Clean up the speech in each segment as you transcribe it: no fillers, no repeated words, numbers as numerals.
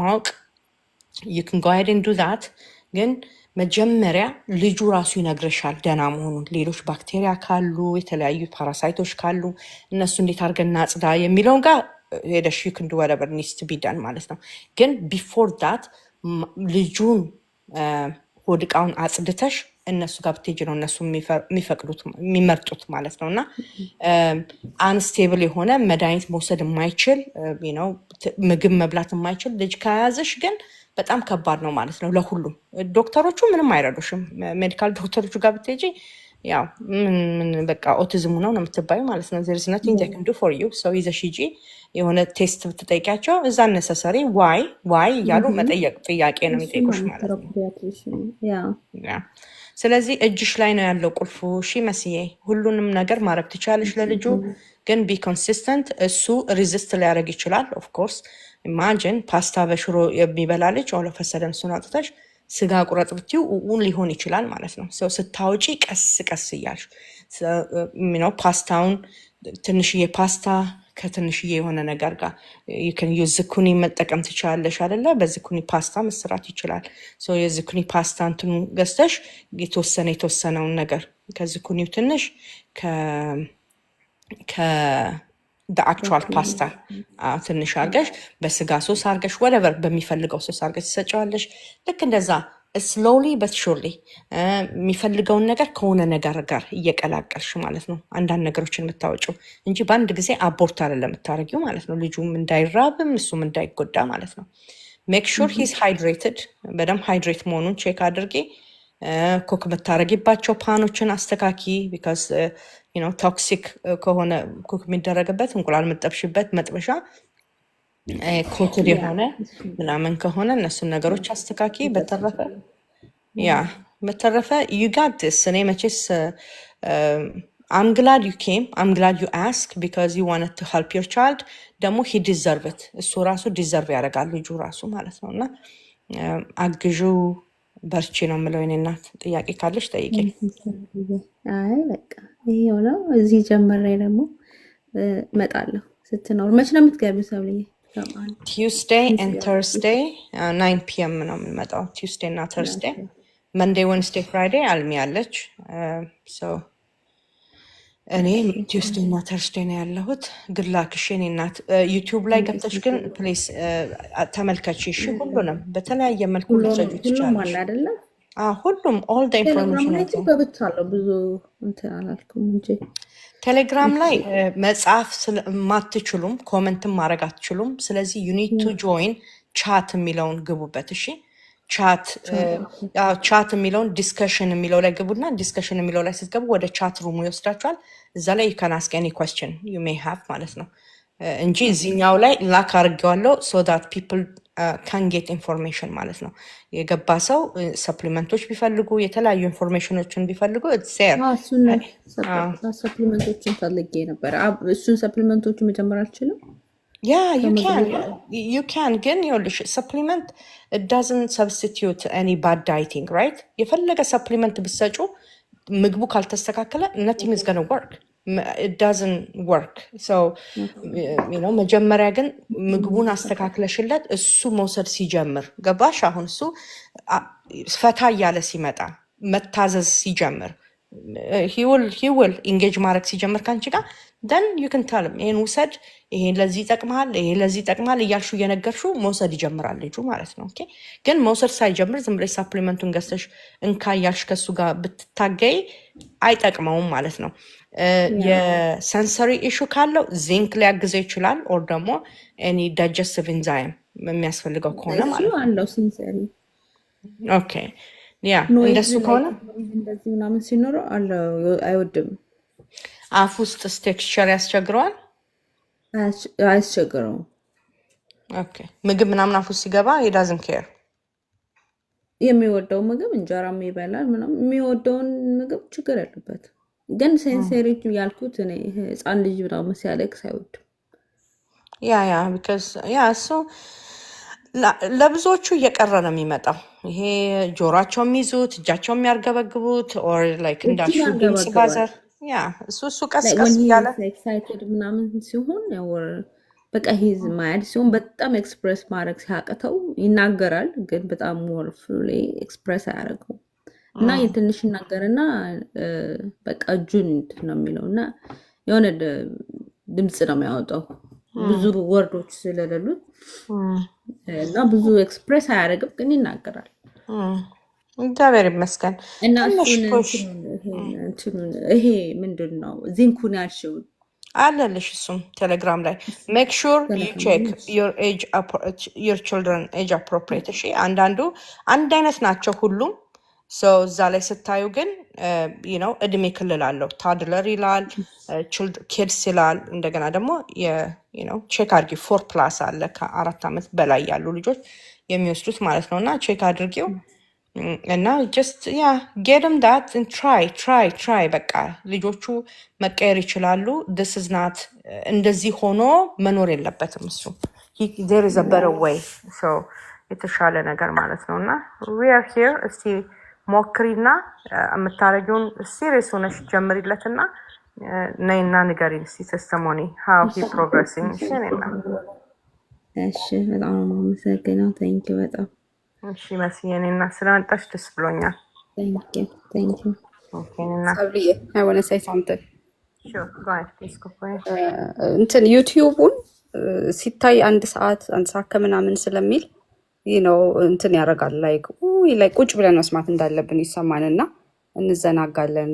ማወቅ you can go ahead and do that ግን መጀመሪያ ልጁ ራሱ ይነግርሻል ደህና መሆኑን ሌሎች ባክቴሪያ ካሉ የተለያዩ ፓራሳይቶች ካሉ እነሱ እንዴት አድርገን እናጽዳ የሚለውን ጋር ሄደሽ you can do whatever needs to be done ማለት ነው ግን before that ልጁን ሆድቃውን አጽድተሽ እነሱ ጋር ብትሄጂ ነው እነሱ የሚፈቅዱት የሚመርጡት ማለት ነውና አንስቴብል የሆነ መድኃኒት መውሰድ የማይችል ምግብ መብላት የማይችል ልጅ ከያዘሽ ግን በጣም ከባድ ነው ማለት ነው ለሁሉም ዶክተሮቹ ምንም አይረዱሽም ሜዲካል ዶክተሮቹ ጋር ብትሄጂ ያው ምን በቃ ኦቲዝም ነው የምትባዩ ማለት ነው there is nothing they can do for you so ይዘሽ ሂጂ የሆነ ቴስት ብትጠይቂያቸው እዛ necessary why ያሉ መጠየቅ ጥያቄ ነው የሚጠይቁሽ ማለት ነው ያ ስለዚህ እጅሽ ላይ ነው ያለው ቁልፉ እሺ መስዬ ሁሉንም ነገር ማድረግ ትችላለሽ ለልጁ ግን be consistent እሱ ሪዚስት ሊያደርግ ይችላል of course imagine ፓስታ በሽሮ የሚበላ ልጅ all of a sudden እሱን አጥተሽ ስጋ ቁረጥ ብትዩ ሊሆን ይችላል ማለት ነው ሰው ስታውጪ ቀስ እያልሽ ፓስታውን ትንሽዬ ፓስታ ከትንሽዬ የሆነ ነገር ጋር you can use ዝኩኒ መጠቀም ትችላለሽ አይደለ በዝኩኒ ፓስታ መስራት ይችላል so የዝኩኒ ፓስታ እንትኑ ገዝተሽ የተወሰነውን ነገር ከዝኩኒው ትንሽ the actual pasta ትንሽ አርገሽ በስጋ ሶስ አርገሽ whatever በሚፈልገው ሶስ አርገሽ ትሰጪዋለሽ ልክ እንደዛ slowly but surely የሚፈልገውን ነገር ከሆነ ነገር ጋር እየቀላቀልሽ ማለት ነው አንዳንድ ነገሮችን የምታወጪው እንጂ በአንድ ጊዜ አቦርት አይደለም የምታረጊው ማለት ነው ልጁም እንዳይራብም እሱም እንዳይጎዳ ማለት ነው make sure he's hydrated በደም ሃይድሬት መሆኑን ቼክ አድርጊ ኮክ መታረጊባቸው ፓኖችን አስተካኪ because ቶክሲክ ከሆነ ኮክ የሚደረግበት እንቁላል መጠብሽበት መጥበሻ ኮትድ የሆነ ምናምን ከሆነ እነሱን ነገሮች አስተካኪ በተረፈ you got this እኔ መቼስ I'm glad you came I'm glad you asked because you wanted to help your child ደግሞ he deserve it እሱ ራሱ ዲዘርቭ ያደርጋል ልጁ ራሱ ማለት ነውና አግዡ በርቺ ነው የምለው እኔ እናት ጥያቄ ካለሽ ጠይቂ አይ በቃ ይሄው ነው እዚህ ጀመረ ደግሞ መጣለሁ ስትኖር መች ነው የምትገቢው ሰብልዬ Tuesday and Thursday 9 p.m. ነው የምንመጣው Tuesday እና Thursday Monday Wednesday Friday አልሚ ያለች so እኔ Tuesday እና Thursday ነው ያለሁት ግላክሽ እኔ እናት YouTube ላይ ገብተሽ ግን ፕሊዝ ተመልከቺ እሺ ሁሉንም በተለያየ መልኩ ልትሰጁ ትችላለሽ አይደለ ሁሉም all the information ላይ ገብቻለሁ ብዙ እንትን አላልኩም እንጂ ቴሌግራም ላይ መጻፍ ማትችሉም ኮሜንትም ማድረግ አትችሉም ስለዚህ you need to join chat የሚለውን ግቡበት እሺ ቻት የሚለውን ዲስከሽን የሚለው ላይ ግቡና ዲስከሽን የሚለው ላይ ስትገቡ ወደ ቻት ሩሙ ይወስዳችኋል እዛ ላይ you can ask any question you may have ማለት ነው እንጂ እዚህኛው ላይ ላክ አድርጌዋለሁ so that people can get information ማለት ነው የገባ ሰው ሰፕሊመንቶች ቢፈልጉ የተለያዩ ኢንፎርሜሽኖችን ቢፈልጉ it's there ሰፕሊመንቶችን ፈልጌ ነበር እሱን ሰፕሊመንቶቹ መጀመር አልችልም Yeah, you can ግን ይኸውልሽ supplement it doesn't substitute any bad dieting right የፈለገ supplement ብትሰጩ ምግቡ ካልተስተካከለ nothing is going to work it doesn't work so መጀመሪያ ግን ምግቡን አስተካክለሽለት እሱ መውሰድ ሲጀምር ገባሽ አሁን እሱ ፈታ እያለ ሲመጣ መታዘዝ ሲጀምር he will engage ማድረግ ሲጀምር ካንቺ ጋር then you can tell him ይሄን ውሰድ ይሄን ለዚህ ይጠቅማል ይሄ ለዚህ ይጠቅማል እያልሹ እየነገርሹ መውሰድ ይጀምራል ልጁ ማለት ነው ኦኬ ግን መውሰድ ሳይጀምር ዝም ብለሽ ሰፕሊመንቱን ገዝተሽ እንካ እያልሽ ከሱ ጋር ብትታገይ አይጠቅመውም ማለት ነው የሰንሰሪ ኢሹ ካለው ዚንክ ሊያግዘው ይችላል ኦር ደግሞ any digestive enzyme የሚያስፈልገው ከሆነ ማለት ነው አለው ሰንሰሪ ኦኬ ያ እንደሱ ከሆነ እንደዚህ ምናምን ሲኖረው አይወድም አፍ ውስጥ ቴክስቸር ያስቸግረዋል አያስቸግረውም ኦኬ ምግብ ምናምን አፍ ውስጥ ሲገባ he doesn't care የሚወደው ምግብ እንጀራም ይበላል ምናምን የሚወደውን ምግብ ችግር ያለበት ግን ሴንሰሪ ያልኩት እኔ ህፃን ልጅ ምናምን ሲያለቅስ አይወድም ያ because so ለብዙዎቹ እየቀረ ነው የሚመጣው ይሄ ጆሮአቸው የሚይዙት እጃቸው የሚያርገበግቡት or like እንዳሹ ድምጽ ባዘር እሱ ቀስ ቀስ ያለ ኤክሳይትድ ምናምን ሲሆን በቃ ሂዝ ማያድ ሲሆን በጣም ኤክስፕሬስ ማድረግ ሲያቅተው ይናገራል፣ ግን በጣም ሞር ፍሉሊ ኤክስፕሬስ አያደርገው እና የትንሽ ይናገርና በቃ እጁን እንትን ነው የሚለው እና የሆነ ድምፅ ነው የሚያወጣው ብዙ ወርዶች ስለሌሉት እና ብዙ ኤክስፕሬስ አያደርግም፣ ግን ይናገራል። እግዚአብሔር ይመስገን። እና ትንሽ እሱን ፑሽ ይሄ ምንድን ነው ዚንኩን ያልሽው አለልሽ እሱም ቴሌግራም ላይ ሜክ ሹር ዩ ቼክ ዩር ችልድረን ኤጅ አፕሮፕሪየት። እሺ አንዳንዱ አንድ አይነት ናቸው ሁሉም ሰው እዛ ላይ ስታዩ ግን ነው እድሜ ክልል አለው። ታድለር ይላል፣ ኪድስ ይላል። እንደገና ደግሞ ቼክ አድርጊው 4+ አለ ከ4 ዓመት በላይ ያሉ ልጆች የሚወስዱት ማለት ነው። እና ቼክ አድርጊው እና ጀስት ጌድም ዳት ትራይ በቃ ልጆቹ መቀየር ይችላሉ። ዲስ ኢዝ ናት እንደዚህ ሆኖ መኖር የለበትም እሱ ዜር ኢዝ አ በተር ዌይ የተሻለ ነገር ማለት ነው። እና ዊ አር ሂር እስቲ ሞክሪና የምታረጊውን ሲሪየስ ሆነሽ ጀምሪለትና ነይና ንገሪን እስቲ ቴስቲሞኒ ሃው ሂ ፕሮግረሲንግ። እሺ ነይና። እሺ በጣም አመሰግናለሁ። ታንኪ በጣም እሺ መስዬ እኔና ስለመጣሽ ደስ ብሎኛል። ታንኪ ኦኬ ነይና። Sabri, I want to say something. ሹር ጎ አሄድ ፕሊዝ ኮ እንትን ዩቲዩቡን ሲታይ አንድ ሰዓት ከምናምን ስለሚል ነው እንትን ያደርጋል። ላይክ ቁጭ ብለን መስማት እንዳለብን ይሰማንና እንዘናጋለን።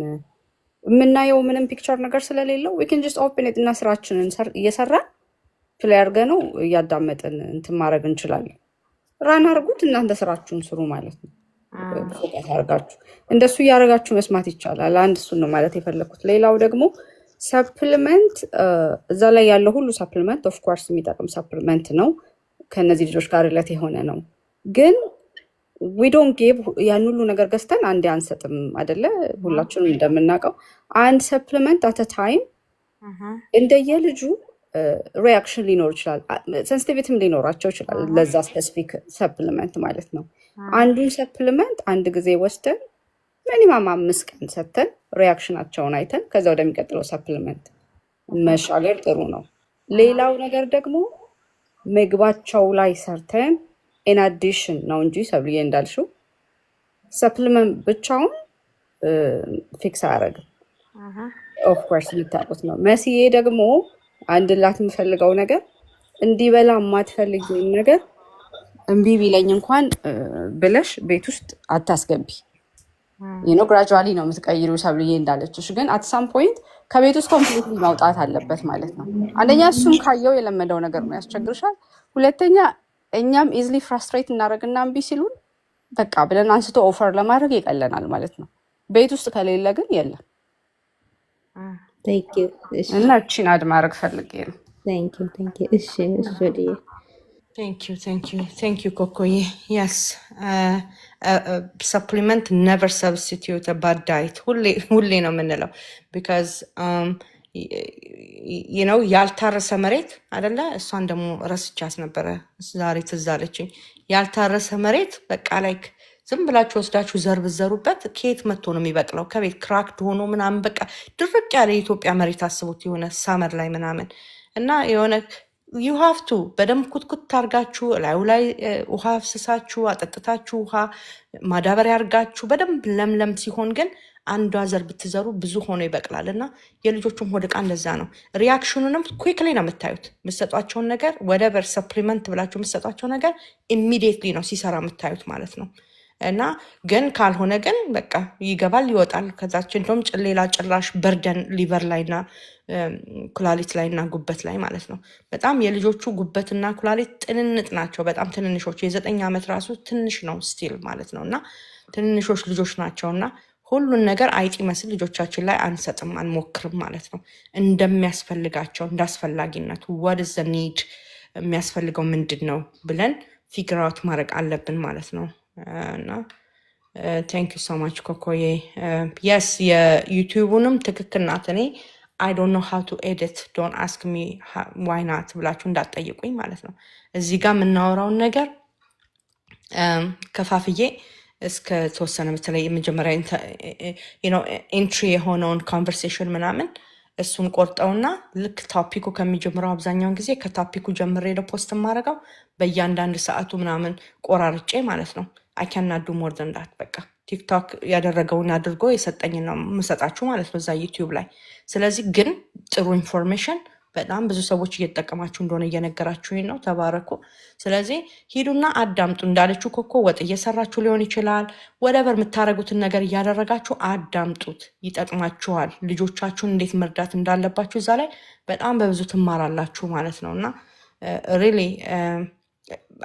የምናየው ምንም ፒክቸር ነገር ስለሌለው we can just open it እና ስራችንን እየሰራን ፕሌይ አድርገነው እያዳመጥን እንትን ማድረግ እንችላለን። ራን አድርጉት እናንተ ስራችሁን ስሩ ማለት ነው። ፎከስ አድርጋችሁ እንደሱ እያደረጋችሁ መስማት ይቻላል። አንድ እሱን ነው ማለት የፈለኩት። ሌላው ደግሞ ሰፕሊመንት እዛ ላይ ያለው ሁሉ ሰፕሊመንት ኦፍ ኮርስ የሚጠቅም ሰፕሊመንት ነው፣ ከነዚህ ልጆች ጋር ሪሌት የሆነ ነው። ግን we don't give ያን ሁሉ ነገር ገዝተን አንዴ አንሰጥም አይደለ? ሁላችንም እንደምናውቀው አንድ ሰፕሊመንት አት ታይም እንደየልጁ ሪያክሽን ሊኖር ይችላል። ሴንሲቲቪቲም ሊኖራቸው ይችላል ለዛ ስፔሲፊክ ሰፕሊመንት ማለት ነው። አንዱን ሰፕሊመንት አንድ ጊዜ ወስደን ሚኒማም 5 ቀን ሰተን ሪያክሽናቸውን አይተን ከዛ ወደሚቀጥለው ሰፕሊመንት መሻገር ጥሩ ነው። ሌላው ነገር ደግሞ ምግባቸው ላይ ሰርተን ኢን አዲሽን ነው እንጂ ሰብልዬ እንዳልሽው ሰፕሊመንት ብቻውን ፊክስ አያደርግም። ኦፍ ኮርስ የምታውቁት ነው። መስዬ ደግሞ አንድ ላት የምፈልገው ነገር እንዲበላ የማትፈልጊውን ነገር እምቢ ቢለኝ እንኳን ብለሽ ቤት ውስጥ አታስገቢ። ግራጁዋሊ ነው የምትቀይሩ ሰብልዬ እንዳለችሽ። ግን አት ሳም ፖይንት ከቤት ውስጥ ኮምፕሊትሊ ማውጣት አለበት ማለት ነው። አንደኛ እሱም ካየው የለመደው ነገር ነው ያስቸግርሻል። ሁለተኛ እኛም ኢዝሊ ፍራስትሬት እናደርግና እምቢ ሲሉን በቃ ብለን አንስቶ ኦፈር ለማድረግ ይቀለናል ማለት ነው። ቤት ውስጥ ከሌለ ግን የለም እና እቺን አድ ማድረግ ፈልጌ ነው። Thank you, Kokoye. Yes, supplement never substitute a bad diet. ሁሌ ነው የምንለው because ያልታረሰ መሬት አይደለ? እሷን ደግሞ ረስቻት ነበረ ዛሬ ትዝ አለችኝ። ያልታረሰ መሬት በቃ ላይክ ዝም ብላችሁ ወስዳችሁ ዘር ብትዘሩበት ከየት መጥቶ ነው የሚበቅለው? ከቤት ክራክድ ሆኖ ምናምን በቃ ድርቅ ያለ የኢትዮጵያ መሬት አስቡት፣ የሆነ ሳመር ላይ ምናምን እና የሆነ ዩ ሃቭ ቱ በደንብ ኩትኩት አርጋችሁ ላዩ ላይ ውሃ አፍስሳችሁ አጠጥታችሁ ውሃ ማዳበሪያ አርጋችሁ በደንብ ለምለም ሲሆን ግን አንዷ ዘር ብትዘሩ ብዙ ሆኖ ይበቅላል። እና የልጆቹም ሆድ ዕቃ እንደዛ ነው። ሪያክሽኑንም ኩክሊ ነው የምታዩት። የምትሰጧቸውን ነገር ወደበር ሰፕሊመንት ብላችሁ የምትሰጧቸው ነገር ኢሚዲየትሊ ነው ሲሰራ የምታዩት ማለት ነው። እና ግን ካልሆነ ግን በቃ ይገባል ይወጣል። ከዛችን እንደውም ሌላ ጭራሽ በርደን ሊቨር ላይና ኩላሊት ላይና ጉበት ላይ ማለት ነው። በጣም የልጆቹ ጉበትና ኩላሊት ጥንንጥ ናቸው፣ በጣም ትንንሾች። የ9 ዓመት ራሱ ትንሽ ነው ስቲል ማለት ነው። እና ትንንሾች ልጆች ናቸው። እና ሁሉን ነገር አይጥ መስል ልጆቻችን ላይ አንሰጥም አንሞክርም ማለት ነው። እንደሚያስፈልጋቸው እንዳስፈላጊነቱ what is the need የሚያስፈልገው ምንድን ነው ብለን ፊግር አውት ማድረግ አለብን ማለት ነው። እና ቴንክ ዩ ሶ ማች ኮኮዬ። የስ የዩቲዩቡንም ትክክል ናት። እኔ አይ ዶንት ኖ ሃው ቱ ኤዲት ዶንት አስክ ሚ ዋይ ናት ብላችሁ እንዳትጠይቁኝ ማለት ነው። እዚህ ጋር የምናወራውን ነገር ከፋፍዬ እስከ ተወሰነ በተለይ የመጀመሪያ ኢንትሪ የሆነውን ኮንቨርሴሽን ምናምን እሱን ቆርጠውና ልክ ታፒኩ ከሚጀምረው አብዛኛውን ጊዜ ከታፒኩ ጀምሬ ለፖስት የማደርገው በእያንዳንድ ሰዓቱ ምናምን ቆራርጬ ማለት ነው። አይካናዱ ሞር ዘን ዳት በቃ ቲክቶክ ያደረገውን አድርጎ የሰጠኝን ነው የምሰጣችሁ ማለት ነው እዛ ዩቲዩብ ላይ። ስለዚህ ግን ጥሩ ኢንፎርሜሽን በጣም ብዙ ሰዎች እየተጠቀማችሁ እንደሆነ እየነገራችሁኝ ነው። ተባረኩ። ስለዚህ ሂዱና አዳምጡ። እንዳለችው ኮኮ ወጥ እየሰራችሁ ሊሆን ይችላል። ወደበር የምታደርጉትን ነገር እያደረጋችሁ አዳምጡት፣ ይጠቅማችኋል። ልጆቻችሁን እንዴት መርዳት እንዳለባችሁ እዛ ላይ በጣም በብዙ ትማራላችሁ ማለት ነው። እና ሪሊ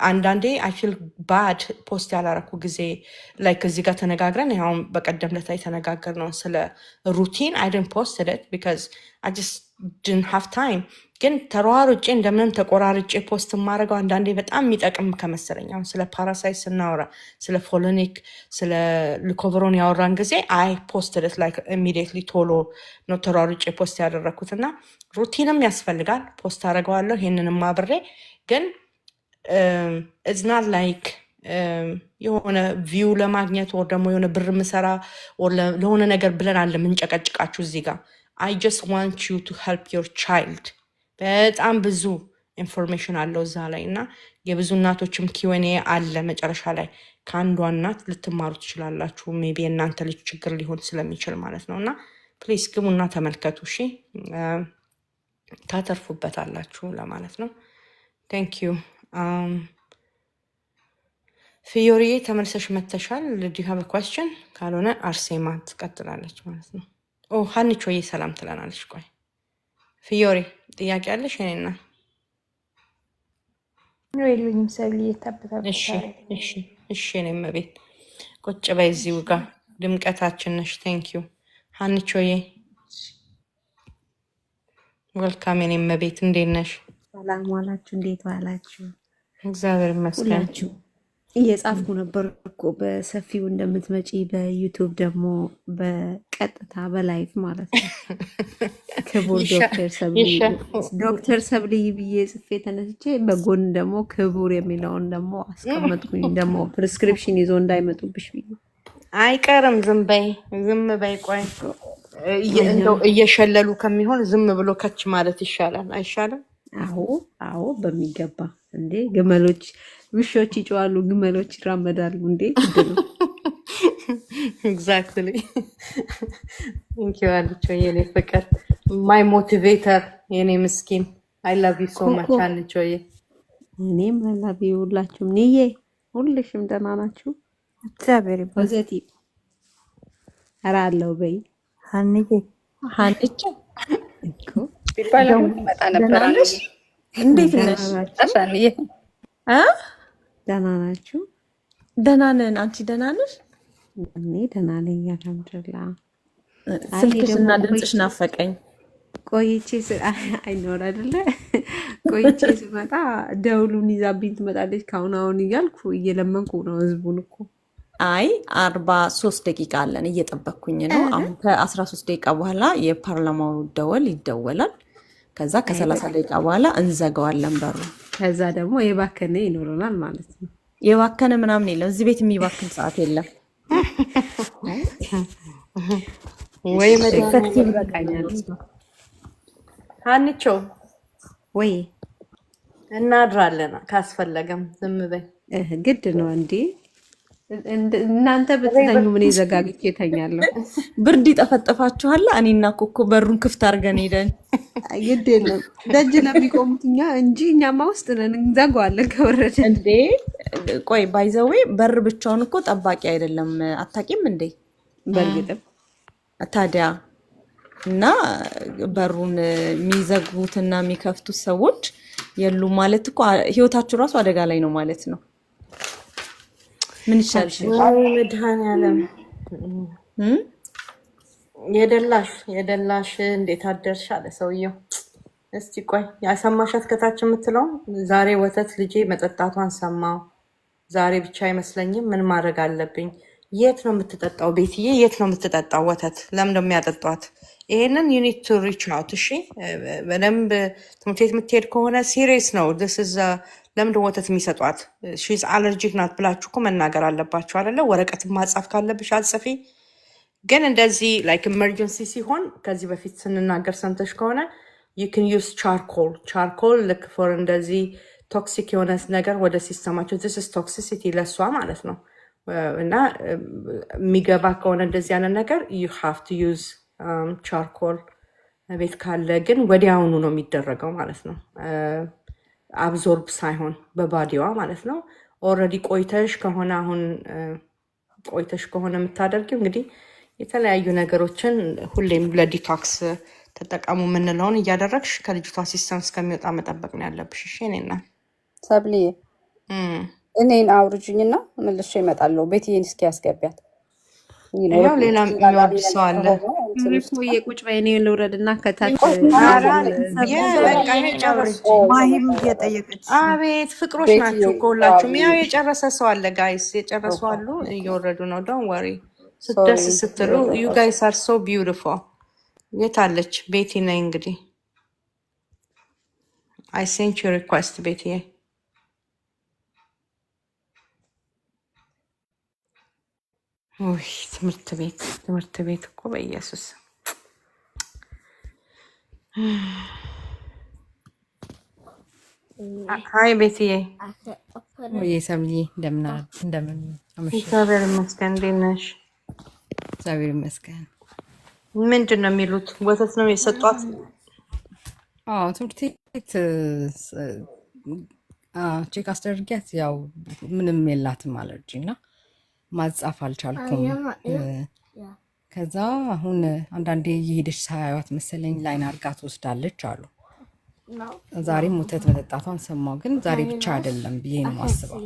አንዳንዴ አይ ፊል ባድ ፖስት ያላረኩ ጊዜ ላይክ እዚህ ጋር ተነጋግረን ያሁን በቀደም ለታ የተነጋገርነው ስለ ሩቲን አይ ዲድንት ፖስት ኢት ቢካዝ አይ ጀስት ዲድንት ሃቭ ታይም። ግን ተሯሩጬ እንደምንም ተቆራርጬ ፖስት የማደርገው አንዳንዴ በጣም የሚጠቅም ከመሰለኝ አሁን ስለ ፓራሳይት ስናወራ ስለ ፎሎኒክ ስለ ልኮቨሮን ያወራን ጊዜ አይ ፖስት ኢት ላይክ ኢሚዲየትሊ ቶሎ ነው ተሯሩጬ ፖስት ያደረግኩት። እና ሩቲንም ያስፈልጋል። ፖስት አደርገዋለሁ ይሄንንም አብሬ ግን it's not like የሆነ ቪው ለማግኘት ወር ደግሞ የሆነ ብር ምሰራ ለሆነ ነገር ብለን አለ ምንጨቀጭቃችሁ እዚህ ጋር I just want you to help your child። በጣም ብዙ ኢንፎርሜሽን አለው እዛ ላይ እና የብዙ እናቶችም ኪወኔ አለ መጨረሻ ላይ ከአንዷ እናት ልትማሩ ትችላላችሁ። ሜቢ እናንተ ልጅ ችግር ሊሆን ስለሚችል ማለት ነው። እና ፕሊዝ ግቡና ተመልከቱ እሺ፣ ታተርፉበታላችሁ ለማለት ነው። ቴንክ ዩ ፊዮሪዬ ተመልሰሽ መተሻል። ልጅ ሀበ ኳስችን ካልሆነ አርሴማ ትቀጥላለች ማለት ነው። ኦ ሀንቾዬ ሰላም ትለናለች። ቆይ ፊዮሪ ጥያቄ አለሽ? እኔና የሉኝም ሰብል እየታበታል። እሺ እኔም ቤት ቁጭ በይ እዚሁ ጋር ድምቀታችን ነሽ። ቴንክ ዩ ሀንቾዬ ወልካም። እኔም ቤት እንዴት ነሽ? ሰላም ዋላችሁ? እንዴት ዋላችሁ? እግዚአብሔር ይመስገን። ሁላችሁ እየጻፍኩ ነበር እኮ በሰፊው እንደምትመጪ በዩቱብ ደግሞ በቀጥታ በላይቭ ማለት ነው። ክቡር ዶክተር ሰብልይ ብዬ ጽፌ ተነስቼ በጎን ደግሞ ክቡር የሚለውን ደግሞ አስቀመጥኩኝ። ደግሞ ፕሪስክሪፕሽን ይዞ እንዳይመጡብሽ ብዬ አይቀርም። ዝም በይ ቆይ እንደው እየሸለሉ ከሚሆን ዝም ብሎ ከች ማለት ይሻላል አይሻልም? አዎ በሚገባ እንዴ። ግመሎች ውሾች ይጮዋሉ፣ ግመሎች ይራመዳሉ እንዴ። ኤግዛክትሊ ቴንክ ዩ አልቾ የኔ ፍቅር ማይ ሞቲቬተር የኔ ምስኪን አይ ላቭ ዩ ሶ ማች አልቾ። እኔም አይ ላቭ ዩ ሁላችሁም። ንዬ ሁልሽም ደህና ናችሁ? እግዚአብሔር ይመስገን። ኧረ አለው በይ ሀንዬ እኮ ቢባለው መጣ ነበር። እንዴት ነሽ? ደህና ናችሁ? ደህና ነን። አንቺ ደህና ነሽ? እኔ ደህና ነኝ አልሐምዱሊላህ። ስልክሽ እና ድምፅሽ ናፈቀኝ። ቆይቼ አይኖር አይደለ ቆይቼ ስመጣ ደውሉን ይዛብኝ ትመጣለች ካሁን አሁን እያልኩ እየለመንኩ ነው ህዝቡን እኮ። አይ 43 ደቂቃ አለን እየጠበቅኩኝ ነው። አሁን ከ13 ደቂቃ በኋላ የፓርላማው ደወል ይደወላል። ከዛ ከ30 ደቂቃ በኋላ እንዘጋዋለን በሩ። ከዛ ደግሞ የባከነ ይኖረናል ማለት ነው። የባከነ ምናምን የለም እዚህ ቤት፣ የሚባክን ሰዓት የለም። ወይ መድኃኒት ይበቃኛል። ሀንቾ ወይ እናድራለን ካስፈለገም ዝም በይ። ግድ ነው እንዴ? እናንተ ብትተኙ ምን ዘጋግቼ እተኛለሁ። ብርድ ይጠፈጥፋችኋል። እኔና ኮኮ በሩን ክፍት አድርገን ሄደን ግድ የለም ደጅ ለሚቆሙት እኛ እንጂ እኛማ ውስጥ ነን፣ እንዘጋዋለን ከወረደ እንዴ። ቆይ ባይዘዌ በር ብቻውን እኮ ጠባቂ አይደለም። አታውቂም እንዴ? በእርግጥም ታዲያ እና በሩን የሚዘጉትና የሚከፍቱት ሰዎች የሉም ማለት እኮ ህይወታችሁ ራሱ አደጋ ላይ ነው ማለት ነው። ምን ይሻልሽ? መድኃኒዓለም የደላሽ እንዴት አደርሽ አለ ሰውየው። እስቲ ቆይ ያሰማሻት ከታች የምትለው ዛሬ ወተት ልጄ መጠጣቷን ሰማው። ዛሬ ብቻ አይመስለኝም። ምን ማድረግ አለብኝ? የት ነው የምትጠጣው? ቤትዬ የት ነው የምትጠጣው ወተት? ለምን ነው የሚያጠጧት? ይሄንን ዩኒት ቱ ሪች አውት። እሺ በደንብ ትምህርት ቤት የምትሄድ ከሆነ ሲሪየስ ነው ስ ለምንድን ወተት የሚሰጧት? ሺዝ አለርጂክ ናት ብላችሁ እኮ መናገር አለባችሁ አይደለ? ወረቀት ማጻፍ ካለብሽ አጽፊ። ግን እንደዚህ ላይክ ኢመርጀንሲ ሲሆን ከዚህ በፊት ስንናገር ሰምተሽ ከሆነ you can use charcoal ልክ ፎር እንደዚህ ቶክሲክ የሆነ ነገር ወደ ሲስተማቸው this is toxicity ለሷ ማለት ነው። እና የሚገባ ከሆነ እንደዚህ ያለ ነገር you have to use charcoal ቤት ካለ ግን ወዲያውኑ ነው የሚደረገው ማለት ነው። አብዞርብ ሳይሆን በባዲዋ ማለት ነው። ኦልሬዲ ቆይተሽ ከሆነ አሁን ቆይተሽ ከሆነ የምታደርጊው እንግዲህ የተለያዩ ነገሮችን ሁሌም ለዲቶክስ ተጠቀሙ የምንለውን እያደረግሽ ከልጅቷ ሲስተም እስከሚወጣ መጠበቅ ነው ያለብሽ። እሺ እኔና ሰብልዬ እኔን አውርጅኝና መልሼ እመጣለሁ። ቤትዬን እስኪ ያስገቢያት። ያው ሌላ የሚወርድ ሰው አለ። ቁጭ በይ እኔ ልውረድና ከታች ማሂም እየጠየቀች አቤት ፍቅሮች ናቸው ከሁላችሁም። ያው የጨረሰ ሰው አለ ጋይስ፣ የጨረሱ አሉ እየወረዱ ነው። ዶንት ወሪ ደስ ስትሉ ዩ ጋይስ አር ሶ ቢዩቲፉል። የት አለች ቤቲ? ነይ እንግዲህ አይ ሴንት ዩ ሪኩዌስት ቤቲዬ። ውይ ትምህርት ቤት እኮ በኢየሱስ ሀይ ቤትዬ። ሰብልዬ እንደምን አመሸሽ? እግዚአብሔር ይመስገን። እንዴት ነሽ? እግዚአብሔር ይመስገን። ምንድን ነው የሚሉት? ወተት ነው የሰጧት? ትምህርት ቤት ቼክ አስደርጊያት ያው ምንም የላትም አለርጂ እና ማጻፍ አልቻልኩም። ከዛ አሁን አንዳንዴ የሄደች ሳያዩት መሰለኝ ላይን አድርጋ ትወስዳለች አሉ። ዛሬም ወተት መጠጣቷን ሰማሁ፣ ግን ዛሬ ብቻ አይደለም ብዬ ነው የማስበው።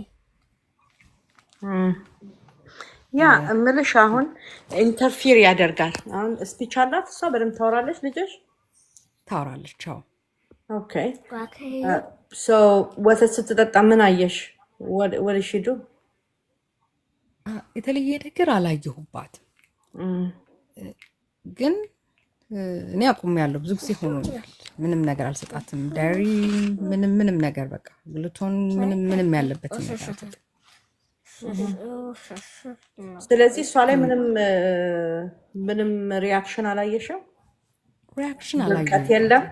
ያ እምልሽ አሁን ኢንተርፊር ያደርጋል። አሁን ስፒች አላት እሷ በደምብ ታወራለች። ልጅሽ ታወራለች? አዎ። ኦኬ ሶ ወተት ስትጠጣ ምን አየሽ? ወደ ሺዱ የተለየ ነገር አላየሁባትም፣ ግን እኔ አቁሜያለሁ። ብዙ ጊዜ ሆኖኛል። ምንም ነገር አልሰጣትም። ዳይሪ ምንም ነገር በቃ ግሉቶን ምንም ያለበት ነገር አልሰጣትም። ስለዚህ እሷ ላይ ምንም ሪያክሽን አላየሽም? ሪያክሽን ድርቀት የለም፣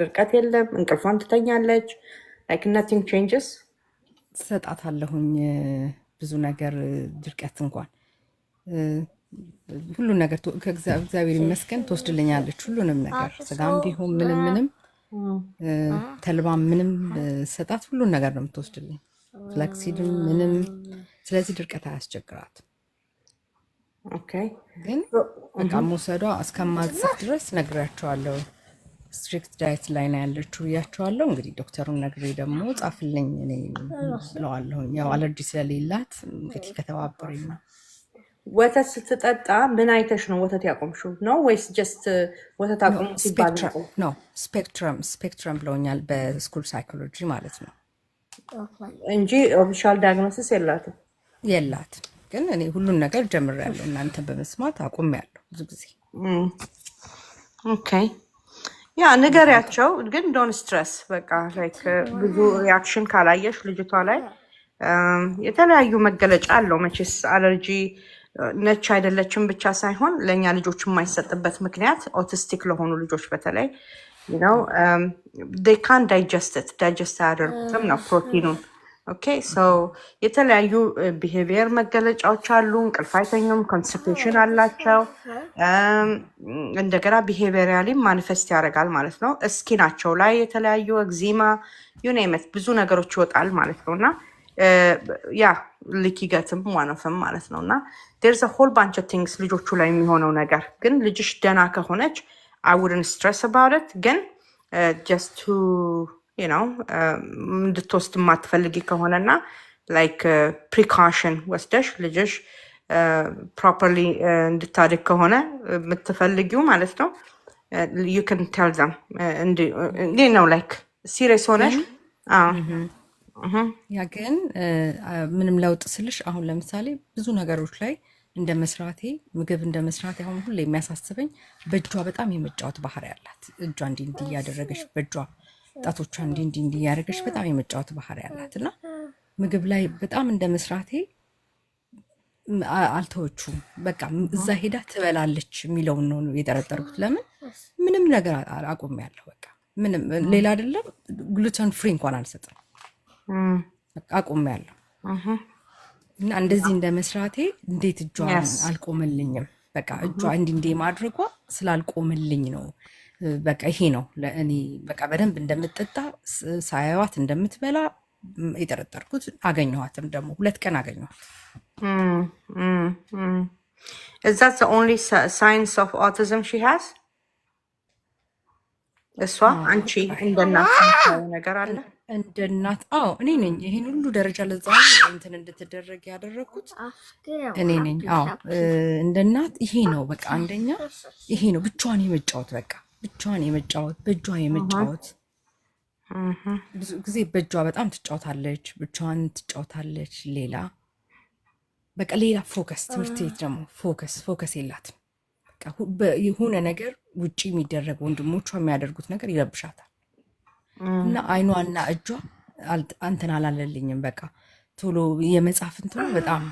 ድርቀት የለም። እንቅልፏን ትተኛለች። ላይክ ናቲንግ ቼንጅስ። ትሰጣታለሁኝ ብዙ ነገር ድርቀት እንኳን ሁሉን ነገር ከእግዚአብሔር ይመስገን ትወስድልኛለች። ሁሉንም ነገር ስጋም ቢሆን ምንም ተልባ ምንም ሰጣት፣ ሁሉን ነገር ነው የምትወስድልኝ። ፍላክሲድም ምንም። ስለዚህ ድርቀት አያስቸግራት። ኦኬ ግን በቃ መውሰዷ እስከማጽፍ ድረስ ነግሬያቸዋለሁ። ስትሪክት ዳይት ላይ ነው ያለችው ብያቸዋለሁ። እንግዲህ ዶክተሩን ነግሬ ደግሞ ጻፍልኝ እኔ ብለዋለሁ። ያው አለርጂ ስለሌላት እንግዲህ ከተባበረኝ ነው። ወተት ስትጠጣ ምን አይተሽ ነው ወተት ያቆምሽው ነው ወይስ ጀስት ወተት አቆሙ ሲባል ነው? ስፔክትረም ብለውኛል፣ በስኩል ሳይኮሎጂ ማለት ነው እንጂ ኦፊሻል ዳያግኖሲስ የላት። ግን እኔ ሁሉን ነገር ጀምሬያለሁ። እናንተን በመስማት አቁሜያለሁ ብዙ ጊዜ። ኦኬ ያ ንገሪያቸው፣ ግን ዶን ስትረስ በቃ ላይክ ብዙ ሪያክሽን ካላየሽ ልጅቷ ላይ የተለያዩ መገለጫ አለው። መቼስ አለርጂ ነች አይደለችም ብቻ ሳይሆን ለእኛ ልጆች የማይሰጥበት ምክንያት ኦቲስቲክ ለሆኑ ልጆች በተለይ ነው ካን ዳይጀስት አያደርጉትም ነው ፕሮቲኑን። ኦኬ ሶ የተለያዩ ቢሄቪየር መገለጫዎች አሉ። እንቅልፍ አይተኙም፣ ኮንስቲፔሽን አላቸው። እንደገና ቢሄቪየራሊ ማኒፌስት ያደርጋል ማለት ነው። እስኪናቸው ላይ የተለያዩ ኤግዚማ ዩኔመት ብዙ ነገሮች ይወጣል ማለት ነው። እና ያ ልኪገትም ዋነፍም ማለት ነው። እና ዴርዝ ሆል ባንች ኦፍ ቲንግስ ልጆቹ ላይ የሚሆነው ነገር ግን ልጅሽ ደና ከሆነች አይ ውድንት ስትረስ አባውት ኢት። ግን ጀስት ቱ እንድትወስድ የማትፈልጊ ከሆነና ላይክ ፕሪካሽን ወስደሽ ልጅሽ ፕሮፐርሊ እንድታድግ ከሆነ የምትፈልጊው ማለት ነው ዩ ካን ቴል ዘም እንዲህ ነው ላይክ ሲሪየስ ሆነሽ ያ ግን ምንም ለውጥ ስልሽ አሁን ለምሳሌ ብዙ ነገሮች ላይ እንደ መስራቴ ምግብ እንደ መስራቴ አሁን ሁሌ የሚያሳስበኝ በእጇ በጣም የመጫወት ባህሪ ያላት እጇ እንዲህ እያደረገች በእጇ ጣቶቿ እንዲህ እያደረገች በጣም የመጫወት ባህሪ ያላት እና ምግብ ላይ በጣም እንደ መስራቴ አልተወቹም። በቃ እዛ ሄዳ ትበላለች የሚለውን ነው የጠረጠርኩት። ለምን ምንም ነገር አቁሜያለሁ። በቃ ምንም ሌላ አይደለም፣ ግሉተን ፍሪ እንኳን አልሰጥም። በቃ አቁሜያለሁ። እና እንደዚህ እንደ መስራቴ እንዴት እጇ አልቆመልኝም። በቃ እጇ እንዲህ ማድረጓ ስላልቆመልኝ ነው። በቃ ይሄ ነው ለእኔ በቃ በደንብ እንደምትጠጣ ሳያዋት እንደምትበላ የጠረጠርኩት። አገኘኋትም ደግሞ 2 ቀን አገኘኋት። Is that the only signs of autism she has? እሷ አንቺ እንደ እናት የምታየው ነገር አለ? እንደ እናት እኔ ነኝ ይሄን ሁሉ ደረጃ ለዛ እንትን እንድትደረግ ያደረኩት እኔ ነኝ። እንደ እናት ይሄ ነው በቃ አንደኛ ይሄ ነው ብቻዋን የመጫወት በቃ ብቻዋን የመጫወት በእጇ የመጫወት ብዙ ጊዜ በእጇ በጣም ትጫወታለች፣ ብቻዋን ትጫወታለች። ሌላ በቃ ሌላ ፎከስ ትምህርት ቤት ደግሞ ፎከስ የላትም። በቃ የሆነ ነገር ውጪ የሚደረግ ወንድሞቿ የሚያደርጉት ነገር ይረብሻታል። እና አይኗና እጇ አንተን አላለልኝም። በቃ ቶሎ የመጻፍ እንትኑ በጣም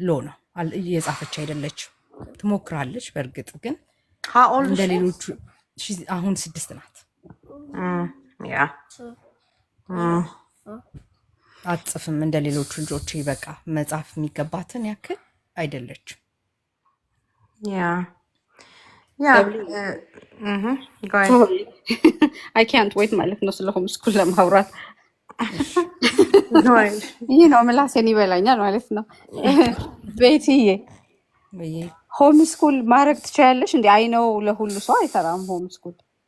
ሎ ነው። እየጻፈች አይደለች። ትሞክራለች በእርግጥ ግን እንደ ሌሎቹ አሁን 6 ናት። አትጽፍም እንደ ሌሎቹ ልጆች። በቃ መጻፍ የሚገባትን ያክል አይደለችም። አይ ካንት ዌይት ማለት ነው ስለ ሆም ስኩል ለማውራት። ይህ ነው ምላሴን ይበላኛል ማለት ነው። ቤትዬ ሆም ስኩል ማድረግ ትችያለሽ እንዴ? አይ ነው ለሁሉ ሰው አይሰራም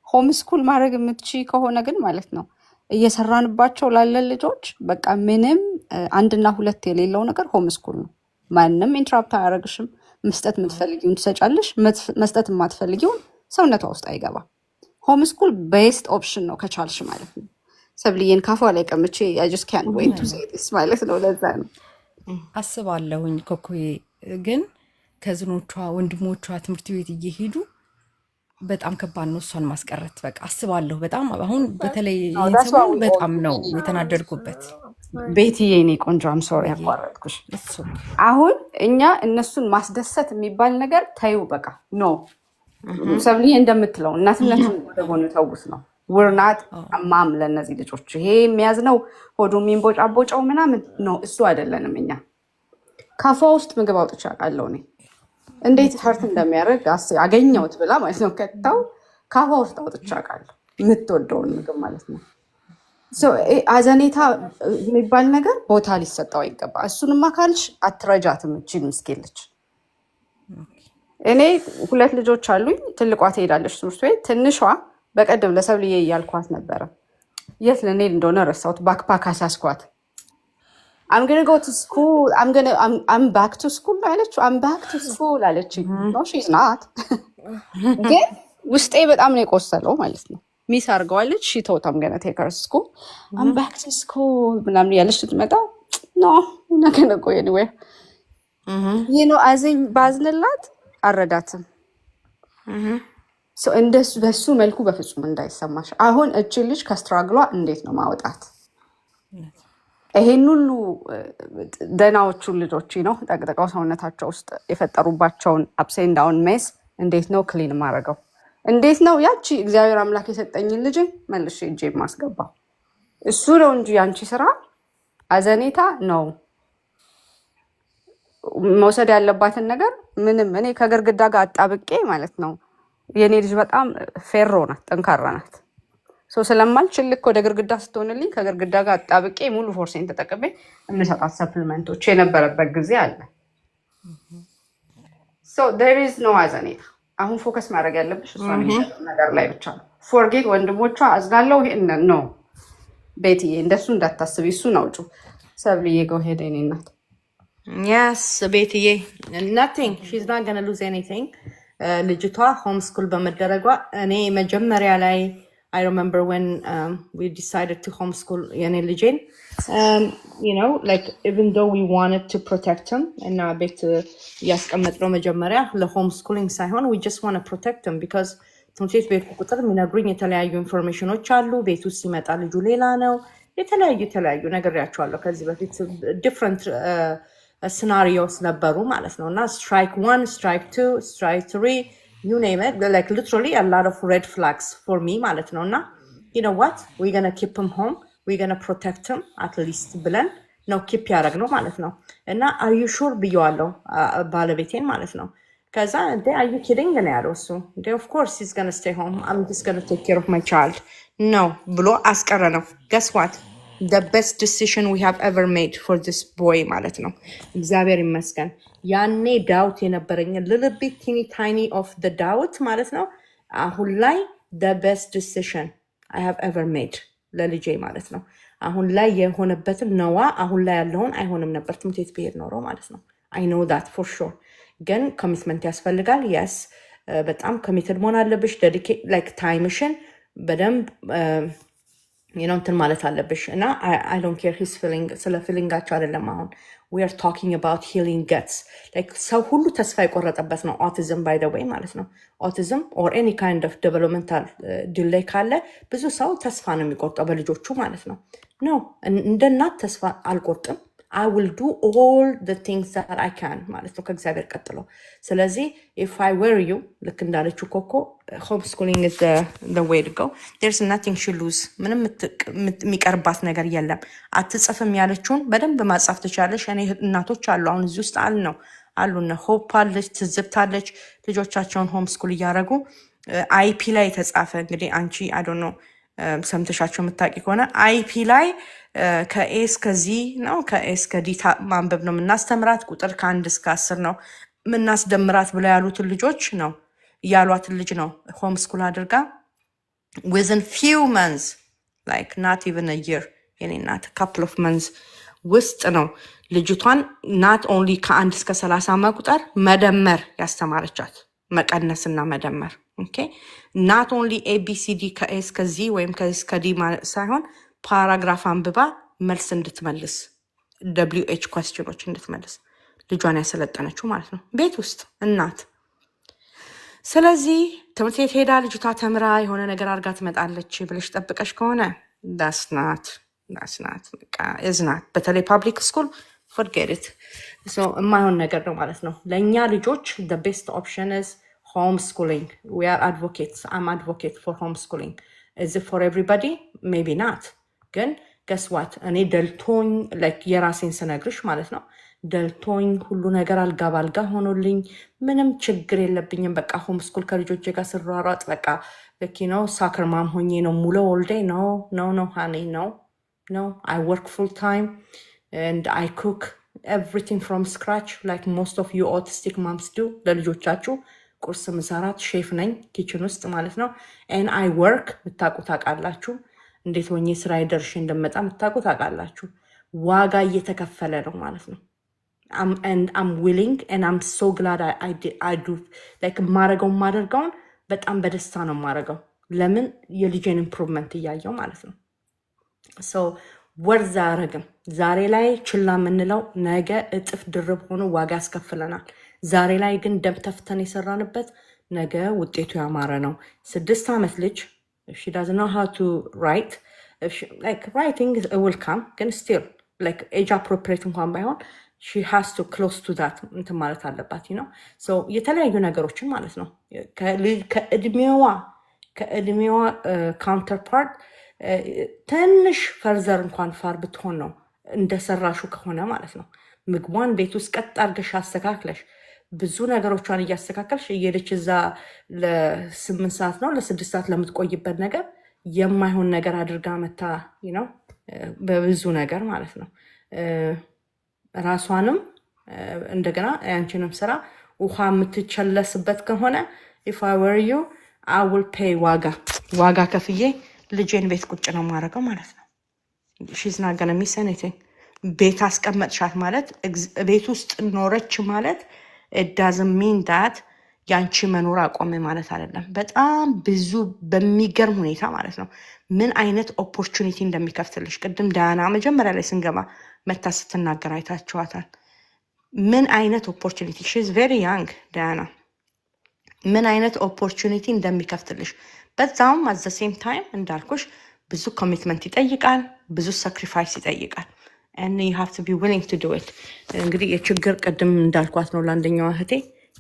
ሆም ስኩል ማድረግ የምትችይ ከሆነ ግን ማለት ነው እየሰራንባቸው ላለን ልጆች በቃ ምንም 1 እና 2 የሌለው ነገር ሆም ስኩል ነው። ማንም ኢንትራፕት አያደርግሽም። መስጠት የምትፈልጊውን ትሰጫለሽ፣ መስጠት የማትፈልጊውን ሰውነቷ ውስጥ አይገባም። ሆም ስኩል ቤስት ኦፕሽን ነው ከቻልሽ ማለት ነው። ሰብልዬን ካፏ ላይ ቀምቼ I just can't wait to say this ማለት ነው። ለዛ ነው አስባለሁኝ ኮኮዬ ግን ከዝኖቿ ወንድሞቿ ትምህርት ቤት እየሄዱ በጣም ከባድ ነው እሷን ማስቀረት። በቃ አስባለሁ በጣም አሁን በተለይ ሰሞኑን በጣም ነው የተናደድኩበት። ቤትዬ እኔ ቆንጆ ሶሪ ያቋረጥኩሽ። አሁን እኛ እነሱን ማስደሰት የሚባል ነገር ታዩ በቃ ኖ ሰብልዬ እንደምትለው እናትነቱን ወደጎን ተውት ነው። ውርናት ማም ለእነዚህ ልጆች ይሄ የሚያዝ ነው ሆዶ የሚንቦጫቦጨው ምናምን ነው እሱ አይደለንም። እኛ ካፏ ውስጥ ምግብ አውጥቼ አውቃለሁ እኔ እንዴት ሀርት እንደሚያደርግ አገኘሁት ብላ ማለት ነው። ከተው ካፏ ውስጥ አውጥቼ አውቃለሁ የምትወደውን ምግብ ማለት ነው። አዘኔታ የሚባል ነገር ቦታ ሊሰጠው አይገባ። እሱንማ ካልሽ አትረጃትም እቺን ምስኪን ልጅ። እኔ 2 ልጆች አሉኝ። ትልቋ ትሄዳለች ትምህርት ቤት። ትንሿ በቀደም ለሰብልዬ እያልኳት ነበረ የት ልንሄድ እንደሆነ ረሳሁት። ባክፓክ አሳስኳት። I'm gonna go to school. I'm back to school አለችው። I'm back to school አለችኝ። No she's not. ግን ውስጤ በጣም ነው የቆሰለው ማለት ነው። ሚስ አድርገዋለች። she thought I'm gonna take her to school. I'm back to school ምናምን ያለች ስትመጣ no I'm not gonna go anywhere. you know አዘኝ ባዝንላት አረዳትም። እንደሱ በሱ መልኩ በፍጹም እንዳይሰማሽ። አሁን እቺ ልጅ ከስትራግሏ እንዴት ነው ማውጣት? ይሄን ሁሉ ደናዎቹን ልጆች ነው ጠቅጥቀው ሰውነታቸው ውስጥ የፈጠሩባቸውን አፕሴን ዳውን ሜስ እንዴት ነው ክሊን ማድረገው? እንዴት ነው ያቺ እግዚአብሔር አምላክ የሰጠኝን ልጅ መልሼ እጄ ማስገባው? እሱ ነው እንጂ ያንቺ ስራ አዘኔታ ነው መውሰድ ያለባትን ነገር ምንም። እኔ ከግርግዳ ጋር አጣብቄ ማለት ነው የኔ ልጅ በጣም ፌሮ ናት፣ ጠንካራ ናት። ስለማልችል ልክ ወደ ግርግዳ ስትሆንልኝ ከግርግዳ ጋር አጣብቄ ሙሉ ፎርሴን ተጠቅሜ የምሰጣት ሰፕሊመንቶች የነበረበት ጊዜ አለ። there is no አዘኔታ። አሁን ፎከስ ማድረግ ያለብሽ እሷን ነገር ላይ ብቻ ነው። ፎርጌት ወንድሞቿ አዝናለው ይሄን ነው ቤትዬ፣ እንደሱ እንዳታስቢ። እሱ ነው ጩ ሰብልዬ go ahead እኔ እናት yes ቤትዬ nothing she's not going to lose anything። ልጅቷ ሆም ስኩል በመደረጓ እኔ መጀመሪያ ላይ I remember when we decided to homeschool የኔ ልጄን you know like even though we wanted to protect him እና ቤት ያስቀመጥነው መጀመሪያ ለሆምስኩሊንግ ሳይሆን we just want to protect him because ትምህርት ቤት ቁጥር የሚነግሩኝ የተለያዩ ኢንፎርሜሽኖች አሉ። ቤት ውስጥ ሲመጣ ልጁ ሌላ ነው። የተለያዩ ነግሬያቸዋለሁ ከዚህ በፊት different scenarios ነበሩ ማለት ነው እና strike 1 strike 2 strike 3 you name it like literally a lot of red flags for me ማለት ነው እና you know what we're gonna keep him home we're gonna protect him at least ብለን ነው keep ያደረግነው ማለት ነው እና are you sure ብየዋለሁ ባለቤቴን ማለት ነው ከዛ are you kidding ነው ያለው እሱ of course he's gonna stay home I'm just gonna take care of my child no ብሎ አስቀረ ነው guess what the best decision we have ever made for this boy ማለት ነው እግዚአብሔር ይመስገን ያኔ ዳውት የነበረኝ little bit tiny of the doubt ማለት ነው አሁን ላይ the best decision I have ever made ለልጄ ማለት ነው አሁን ላይ የሆነበትን ነዋ አሁን ላይ ያለውን አይሆንም ነበር ትምህርት ቤት ብሄድ ኖሮ ማለት ነው I know that for sure ግን ኮሚትመንት ያስፈልጋል yes በጣም ኮሚትድ መሆን አለብሽ dedicate like timeሽን በደንብ እንትን ማለት አለብሽ እና I don't care his feeling ስለ ፊሊንጋቸው አይደለም አሁን we are talking about healing guts like ሰው ሁሉ ተስፋ የቆረጠበት ነው autism by the way ማለት ነው autism or any kind of developmental delay ካለ ብዙ ሰው ተስፋ ነው የሚቆርጠው በልጆቹ ማለት ነው no እንደ እናት ተስፋ አልቆርጥም I will do all the things that I can ማለት ነው ከእግዚአብሔር ቀጥሎ ስለዚህ if I were you ልክ እንዳለችው ኮኮ homeschooling is the way to go there's nothing she lose ምንም የሚቀርባት ነገር የለም አትጽፍም ያለችውን በደንብ ማጻፍ ትችላለሽ እኔ እናቶች አሉ አሁን እዚህ ውስጥ አሉና ሆፕ አለች ትዝብታለች ልጆቻቸውን ሆምስኩል እያደረጉ አይፒ ላይ ተጻፈ እንግዲህ አንቺ I don't know ሰምተሻቸው የምታውቂ ከሆነ አይፒ ላይ ከኤ እስከ ዚ ነው ከኤ እስከ ዲ ማንበብ ነው የምናስተምራት ቁጥር ከ1 እስከ 10 ነው የምናስደምራት ብለው ያሉትን ልጆች ነው ያሏትን ልጅ ነው ሆም ስኩል አድርጋ within few months like not even a year የኔ እናት couple of months ውስጥ ነው ልጅቷን not only ከ1 እስከ 30 መቁጠር መደመር ያስተማረቻት መቀነስና መደመር okay not only abcd ከኤ እስከ ዚ ወይም ከእስከ ዲ ሳይሆን ፓራግራፍ አንብባ መልስ እንድትመልስ WH questionዎች እንድትመልስ ልጇን ያሰለጠነችው ማለት ነው ቤት ውስጥ እናት ስለዚህ ትምህርት ቤት ሄዳ ልጅቷ ተምራ የሆነ ነገር አድርጋ ትመጣለች ብለሽ ጠብቀሽ ከሆነ that's not is not በተለይ ፐብሊክ ስኩል forget it so የማይሆን ነገር ነው ማለት ነው ለእኛ ልጆች the best option is homeschooling we are advocates I'm advocate for homeschooling is it for everybody maybe not ግን guess what እኔ ደልቶኝ like የራሴን ስነግርሽ ማለት ነው ደልቶኝ ሁሉ ነገር አልጋ ባልጋ ሆኖልኝ ምንም ችግር የለብኝም በቃ ሆም ስኩል ከልጆቼ ጋር ስሯሯጥ በቃ ነው ሳከር ማም ሆኜ ነው ሙሉ all day no honey no I work full time and I cook everything from scratch like most of you autistic moms do ለልጆቻችሁ ቁርስ ምሰራት ሼፍ ነኝ ኪችን ውስጥ ማለት ነው and I work ምታቁታቃላችሁ እንዴት ሆኜ ስራ ይደርሽ እንደመጣ ምታቁታቃላችሁ ዋጋ እየተከፈለ ነው ማለት ነው and I'm willing and I'm so glad I do like ማረጋውን በጣም በደስታ ነው ማረጋው ለምን የልጄን ኢምፕሩቭመንት እያየው ማለት ነው so ወርዛ አረግም ዛሬ ላይ ችላ ምንለው ነገ እጥፍ ድርብ ሆኖ ዋጋ ያስከፍለናል ዛሬ ላይ ግን ደም ተፍተን የሰራንበት ነገ ውጤቱ ያማረ ነው 6 ዓመት ልጅ if she doesn't know how to write like writing will come can still like age appropriate እንኳን ባይሆን she has to close to that እንትን ማለት አለባት you know so የተለያዩ ነገሮችን ማለት ነው ከእድሜዋ counterpart ትንሽ ፈርዘር እንኳን ፋር ብትሆን ነው እንደሰራሹ ከሆነ ማለት ነው ምግቧን ቤት ውስጥ ቀጥ አድርገሽ አስተካክለሽ ብዙ ነገሮቿን እያስተካከልሽ እየሄደች እዛ ለ8 ሰዓት ነው ለ6 ሰዓት ለምትቆይበት ነገር የማይሆን ነገር አድርጋ መታ ነው በብዙ ነገር ማለት ነው ራሷንም እንደገና ያንቺንም ስራ ውሃ የምትቸለስበት ከሆነ if I were you I will pay ዋጋ ከፍዬ ልጄን ቤት ቁጭ ነው ማረገው ማለት ነው she's not gonna miss anything ቤት አስቀመጥሻት ማለት ቤት ውስጥ ኖረች ማለት it doesn't mean that ያንቺ መኖር አቆመ ማለት አይደለም በጣም ብዙ በሚገርም ሁኔታ ማለት ነው ምን አይነት ኦፖርቹኒቲ እንደሚከፍትልሽ ቅድም ዳያና መጀመሪያ ላይ ስንገባ መታ ስትናገር አይታችኋታል ምን አይነት ኦፖርቹኒቲ she is very young ዳያና ምን አይነት ኦፖርቹኒቲ እንደሚከፍትልሽ በዛውም at the same time እንዳልኩሽ ብዙ ኮሚትመንት ይጠይቃል ብዙ ሳክሪፋይስ ይጠይቃል and you have to be willing to do it እንግዲህ የችግር ቅድም እንዳልኳት ነው ለአንደኛው እህቴ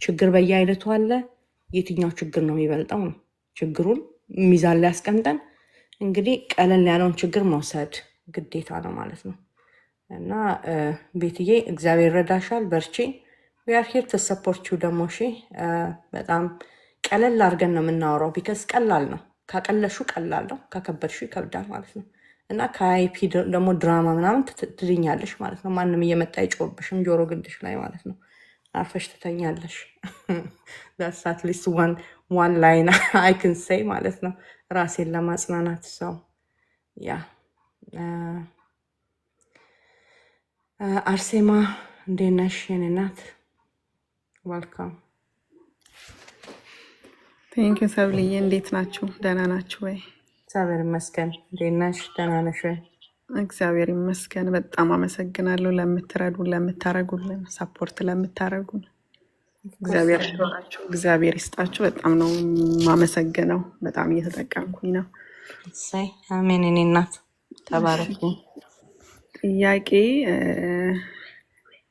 ችግር በየአይነቱ አለ የትኛው ችግር ነው የሚበልጠው ነው ችግሩን ሚዛን ላይ አስቀምጠን እንግዲህ ቀለል ያለውን ችግር መውሰድ ግዴታ ነው ማለት ነው እና ቤትዬ እግዚአብሔር ረዳሻል በርቺ we are here to support you ደግሞ እሺ በጣም ቀለል አድርገን ነው የምናወራው ቢካዝ ቀላል ነው ካቀለሹ ቀላል ነው ካከበድሹ ይከብዳል ማለት ነው እና ከአይፒ ደግሞ ድራማ ምናምን ትድኛለሽ ማለት ነው ማንም እየመጣ ይጮህብሽም ጆሮ ግንድሽ ላይ ማለት ነው አርፈሽ ትተኛለሽ that's at least one line I can say ማለት ነው ራሴን ለማጽናናት ሰው ያ አርሴማ እንዴት ነሽ የኔ እናት welcome ቴንክ ዩ ሰብልዬ እንዴት ናችሁ ደህና ናችሁ ወይ እግዚአብሔር ይመስገን እንዴት ነሽ ደህና ነሽ ወይ እግዚአብሔር ይመስገን በጣም አመሰግናለሁ ለምትረዱን ለምታረጉልን ሰፖርት ለምታረጉን እግዚአብሔር ይስጣችሁ እግዚአብሔር ይስጣችሁ በጣም ነው ማመሰግነው በጣም እየተጠቀምኩኝ ነው ሳይ አሜን እኔ እናት ተባረኪ ጥያቄ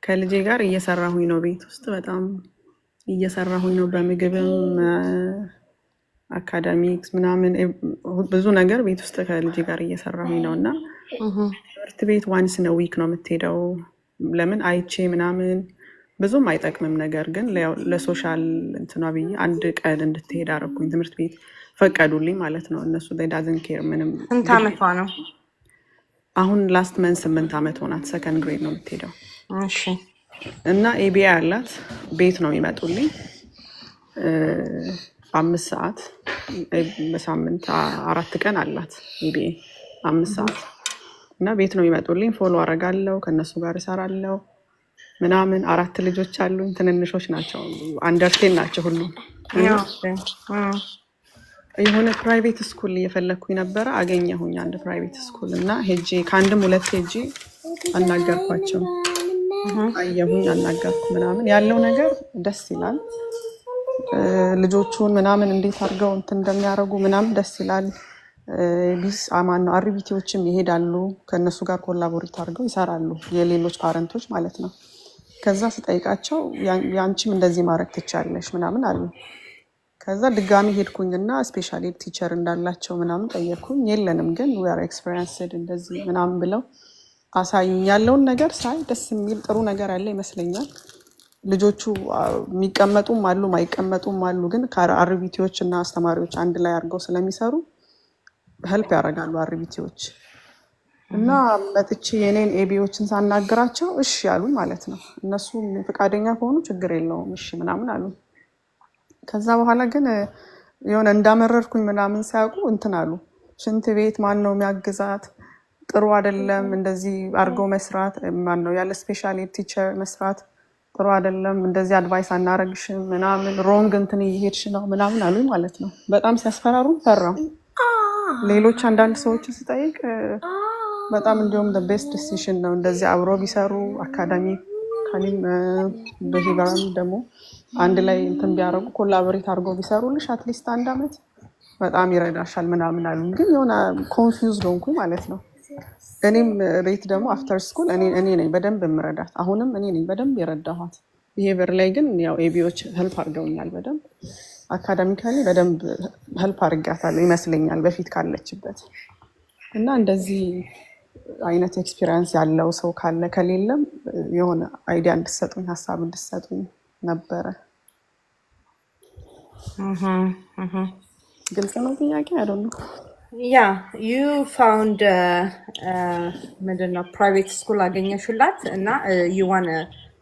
ከልጄ ጋር እየሰራሁኝ ነው ቤት ውስጥ በጣም እየሰራሁኝ ነው በምግብም አካዳሚክስ ምናምን ብዙ ነገር ቤት ውስጥ ከልጄ ጋር እየሰራሁኝ ነውና ትምህርት ቤት ዋንስ ነው ዊክ ነው የምትሄደው ለምን አይቼ ምናምን ብዙም አይጠቅምም ነገር ግን ለሶሻል እንትኗ ብዬ አንድ ቀን እንድትሄድ አደረኩኝ ትምህርት ቤት ፈቀዱልኝ ማለት ነው እነሱ they doesn't care ምንም ስንት ዓመቷ ነው አሁን ላስት መንት 8 ዓመት ሆናት ሰከንድ ግሬድ ነው የምትሄደው እሺ እና ኤቢኤ አላት ቤት ነው የሚመጡልኝ 5 ሰዓት በሳምንት 4 ቀን አላት ኤቢኤ 5 ሰዓት እና ቤት ነው የሚመጡልኝ ፎሎ አረጋለሁ ከነሱ ጋር እሰራለሁ ምናምን 4 ልጆች አሉኝ ትንንሾች ናቸው አንደርቴን ናቸው ሁሉ የሆነ ፕራይቬት ስኩል እየፈለኩኝ ነበር አገኘሁኝ አንድ ፕራይቬት ስኩል እና ሄጄ ከአንድም ሁለት ሄጄ አናገርኳቸው አየሁኝ አናገርኩ ምናምን ያለው ነገር ደስ ይላል ልጆቹን ምናምን እንዴት አድርገው እንትን እንደሚያደርጉ ምናምን ደስ ይላል ቢስ አማን ነው አርቢቲዎችም ይሄዳሉ ከነሱ ጋር ኮላቦሬት አድርገው ይሰራሉ የሌሎች ፓረንቶች ማለት ነው ከዛ ስጠይቃቸው ያንቺም እንደዚህ ማድረግ ትቻለሽ ምናምን አሉ ከዛ ድጋሚ ሄድኩኝና ስፔሻሊ ቲቸር እንዳላቸው ምናምን ጠየቅኩኝ የለንም ግን we are experienced እንደዚህ ምናምን ብለው አሳዩኝ ያለውን ነገር ሳይ ደስ የሚል ጥሩ ነገር አለ ይመስለኛል ልጆቹ የሚቀመጡም አሉ ማይቀመጡም አሉ ግን ከአርቢቲዎች እና አስተማሪዎች አንድ ላይ አድርገው ስለሚሰሩ ሄልፕ ያደርጋሉ አርቢቲዎች እና መጥቼ የኔን ኤቢዎችን ሳናግራቸው እሺ ያሉኝ ማለት ነው እነሱ ፈቃደኛ ከሆኑ ችግር የለውም እሺ ምናምን አሉ ከዛ በኋላ ግን የሆነ እንዳመረርኩኝ ምናምን ሳያውቁ እንትን አሉ ሽንት ቤት ማን ነው የሚያግዛት ጥሩ አይደለም እንደዚህ አድርገው መስራት ማን ነው ያለ ስፔሻል ቲቸር መስራት ጥሩ አይደለም እንደዚህ አድቫይስ አናረግሽም ምናምን ሮንግ እንትን ይሄድሽ ነው ምናምን አሉኝ ማለት ነው በጣም ሲያስፈራሩኝ ፈራሁ ሌሎች አንዳንድ ሰዎች ስጠይቅ በጣም እንዲሁም the best decision ነው እንደዚህ አብሮ ቢሰሩ አካዳሚ ካሊም በሂበራም ደግሞ አንድ ላይ እንትን ቢያረጉ ኮላቦሬት አድርገው ቢሰሩልሽ አትሊስት አንድ አመት በጣም ይረዳሻል ምናምን አሉኝ ግን የሆነ ኮንፊውዝድ ሆንኩኝ ማለት ነው እኔም ቤት ደግሞ አፍተር ስኩል እኔ ነኝ በደንብ የምረዳት አሁንም እኔ ነኝ በደንብ የረዳኋት ቢሄቨር ላይ ግን ያው ኤቢዎች ሄልፕ አድርገውኛል በደንብ አካዳሚካሊ በደንብ ሄልፕ አድርጋታለሁ ይመስለኛል በፊት ካለችበት እና እንደዚህ አይነት ኤክስፒሪየንስ ያለው ሰው ካለ ከሌለም የሆነ አይዲያ እንድትሰጡኝ ሀሳብ እንድትሰጡኝ ነበረ ግልጽ ነው ጥያቄ አይደለም Yeah, you found ምንድነው private school አገኘሽላት እና you want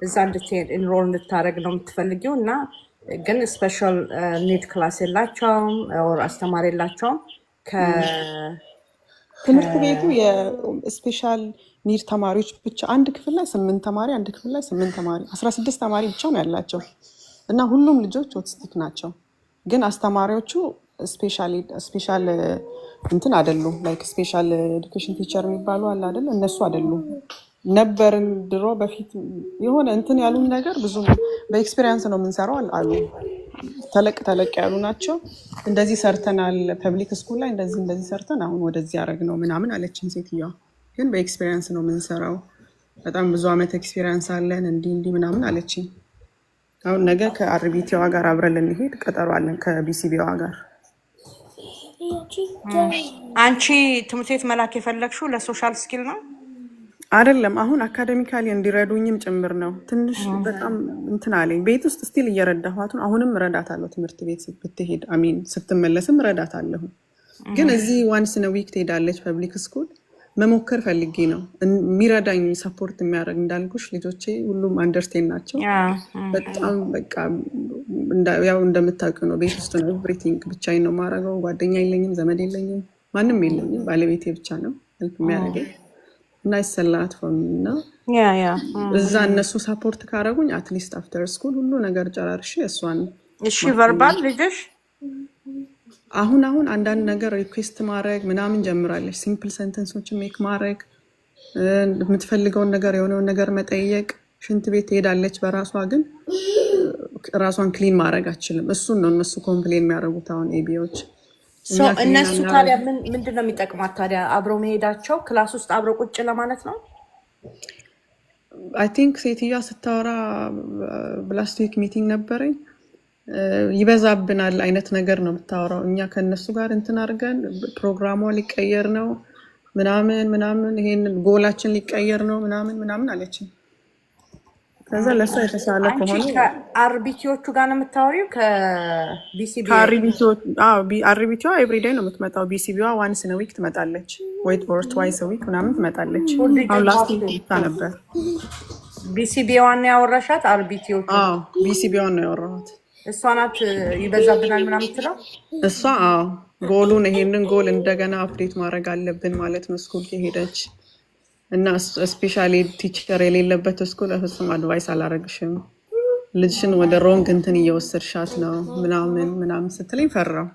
እዛ እንድትሄድ enroll እንድታረግ ነው የምትፈልጊው እና ግን ስፔሻል ኒድ ክላስ የላቸውም or አስተማሪ የላቸውም ትምህርት ቤቱ የስፔሻል ኒድ ተማሪዎች ብቻ አንድ ክፍል ላይ 8 ተማሪ አንድ ክፍል ላይ 8 ተማሪ 16 ተማሪ ብቻ ነው ያላቸው እና ሁሉም ልጆች ኦቲስቲክ ናቸው ግን አስተማሪዎቹ ስፔሻል እንትን አይደሉም ላይክ ስፔሻል ኤዱኬሽን ቲቸር የሚባሉ አለ አይደል እነሱ አይደሉም ነበርን ድሮ በፊት የሆነ እንትን ያሉን ነገር ብዙ በኤክስፒሪየንስ ነው የምንሰራው አሉ ተለቅ ያሉ ናቸው እንደዚህ ሰርተናል ፐብሊክ ስኩል ላይ እንደዚህ ሰርተን አሁን ወደዚህ ያረግ ነው ምናምን አለችን ሴትዮዋ ግን በኤክስፒሪየንስ ነው የምንሰራው በጣም ብዙ አመት ኤክስፒሪየንስ አለን እንዲህ ምናምን አለችኝ። አሁን ነገ ከአርቢቲዋ ጋር አብረን ልንሄድ ቀጠሮ አለን ከቢሲቢዋ ጋር። አንቺ ትምህርት ቤት መላክ የፈለግሽው ለሶሻል ስኪል ነው አይደለም? አሁን አካደሚካሊ እንዲረዱኝም ጭምር ነው። ትንሽ በጣም እንትን አለኝ። ቤት ውስጥ ስቲል እየረዳኋት ነው። አሁንም እረዳታለሁ። ትምህርት ቤት ብትሄድ አሚን ስትመለስም እረዳታለሁ። ግን እዚህ ዋንስ ነው ዊክ ትሄዳለች ፐብሊክ ስኩል። መሞከር ፈልጌ ነው። የሚረዳኝ ሰፖርት የሚያደርግ እንዳልኩሽ ልጆቼ ሁሉም አንደርስቴን ናቸው። በጣም በቃ ያው እንደምታውቂው ነው። ቤት ውስጥ ነው ኤቭሪቲንግ ብቻዬን ነው የማደርገው። ጓደኛ የለኝም፣ ዘመድ የለኝም፣ ማንም የለኝም። ባለቤቴ ብቻ ነው ሄልፕ የሚያደርገኝ እና ይሰላት ፎርሚ እና እዛ እነሱ ሰፖርት ካረጉኝ አትሊስት አፍተር ስኩል ሁሉ ነገር ጨራርሼ እሷን እሺ ቨርባል ልጅሽ አሁን አንዳንድ ነገር ሪኩዌስት ማድረግ ምናምን ጀምራለች። ሲምፕል ሰንተንሶችን ሜክ ማድረግ፣ የምትፈልገውን ነገር የሆነውን ነገር መጠየቅ። ሽንት ቤት ትሄዳለች በራሷ ግን ራሷን ክሊን ማድረግ አችልም። እሱን ነው እነሱ ኮምፕሌን የሚያደርጉት አሁን ኤቢዎች። እነሱ ታዲያ ምንድን ነው የሚጠቅማት ታዲያ? አብረው መሄዳቸው ክላስ ውስጥ አብረው ቁጭ ለማለት ነው። አይ ቲንክ ሴትዮዋ ስታወራ ብላስቲክ ሚቲንግ ነበረኝ ይበዛብናል አይነት ነገር ነው የምታወራው። እኛ ከነሱ ጋር እንትን አድርገን ፕሮግራሟ ሊቀየር ነው ምናምን ይሄን ጎላችን ሊቀየር ነው ምናምን አለችኝ። ከዛ ለሷ የተሻለ ከሆነ ከአርቢቲዎቹ ጋር ነው የምታወሪው? ከቢሲቢ አርቢቲዋ ኤቭሪዴይ ነው የምትመጣው። ቢሲቢዋ ዋንስ ነው ዊክ ትመጣለች ወይ ትዋይስ ዊክ ምናምን ትመጣለች። አሁን ላስት ዊክ ነበር። ቢሲቢዋን ነው ያወራሻት? አርቢቲዎቹ ቢሲቢዋን ነው ያወራኋት። እሷ ናት ይበዛብናል ምናምን ትለው እሷ። ጎሉን ይሄንን ጎል እንደገና አፕዴት ማድረግ አለብን ማለት ነው ስኩል ከሄደች እና ስፔሻሊ ቲቸር የሌለበት ስኩል ፍጹም አድቫይስ አላረግሽም፣ ልጅሽን ወደ ሮንግ እንትን እየወሰድሻት ነው ምናምን ስትለኝ ፈራው።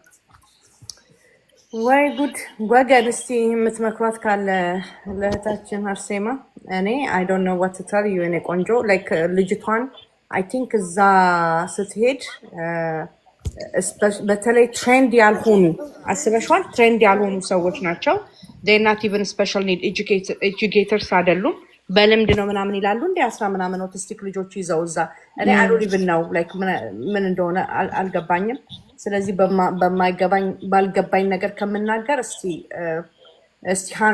ወይ ጉድ ወገን። እስቲ የምትመክሯት ካለ ለእህታችን አርሴማ። እኔ አይ ዶንት ኖ ዋት ቱ ቴል ዩ። እኔ ቆንጆ ላይክ ልጅቷን አይ ቲንክ እዛ ስትሄድ በተለይ ትሬንድ ያልሆኑ አስበሽዋል፣ ትሬንድ ያልሆኑ ሰዎች ናቸው። ናት ኢቨን ስፔሻል ኒድ ኤጁኬተርስ አይደሉም። በልምድ ነው ምናምን ይላሉ። እንደ 10 ምናምን ኦቲስቲክ ልጆች ይዘው እዛ እኔ አይ ዶንት ኢቭን ነው ላይክ ምን እንደሆነ አልገባኝም። ስለዚህ ባልገባኝ ነገር ከምናገር እስቲ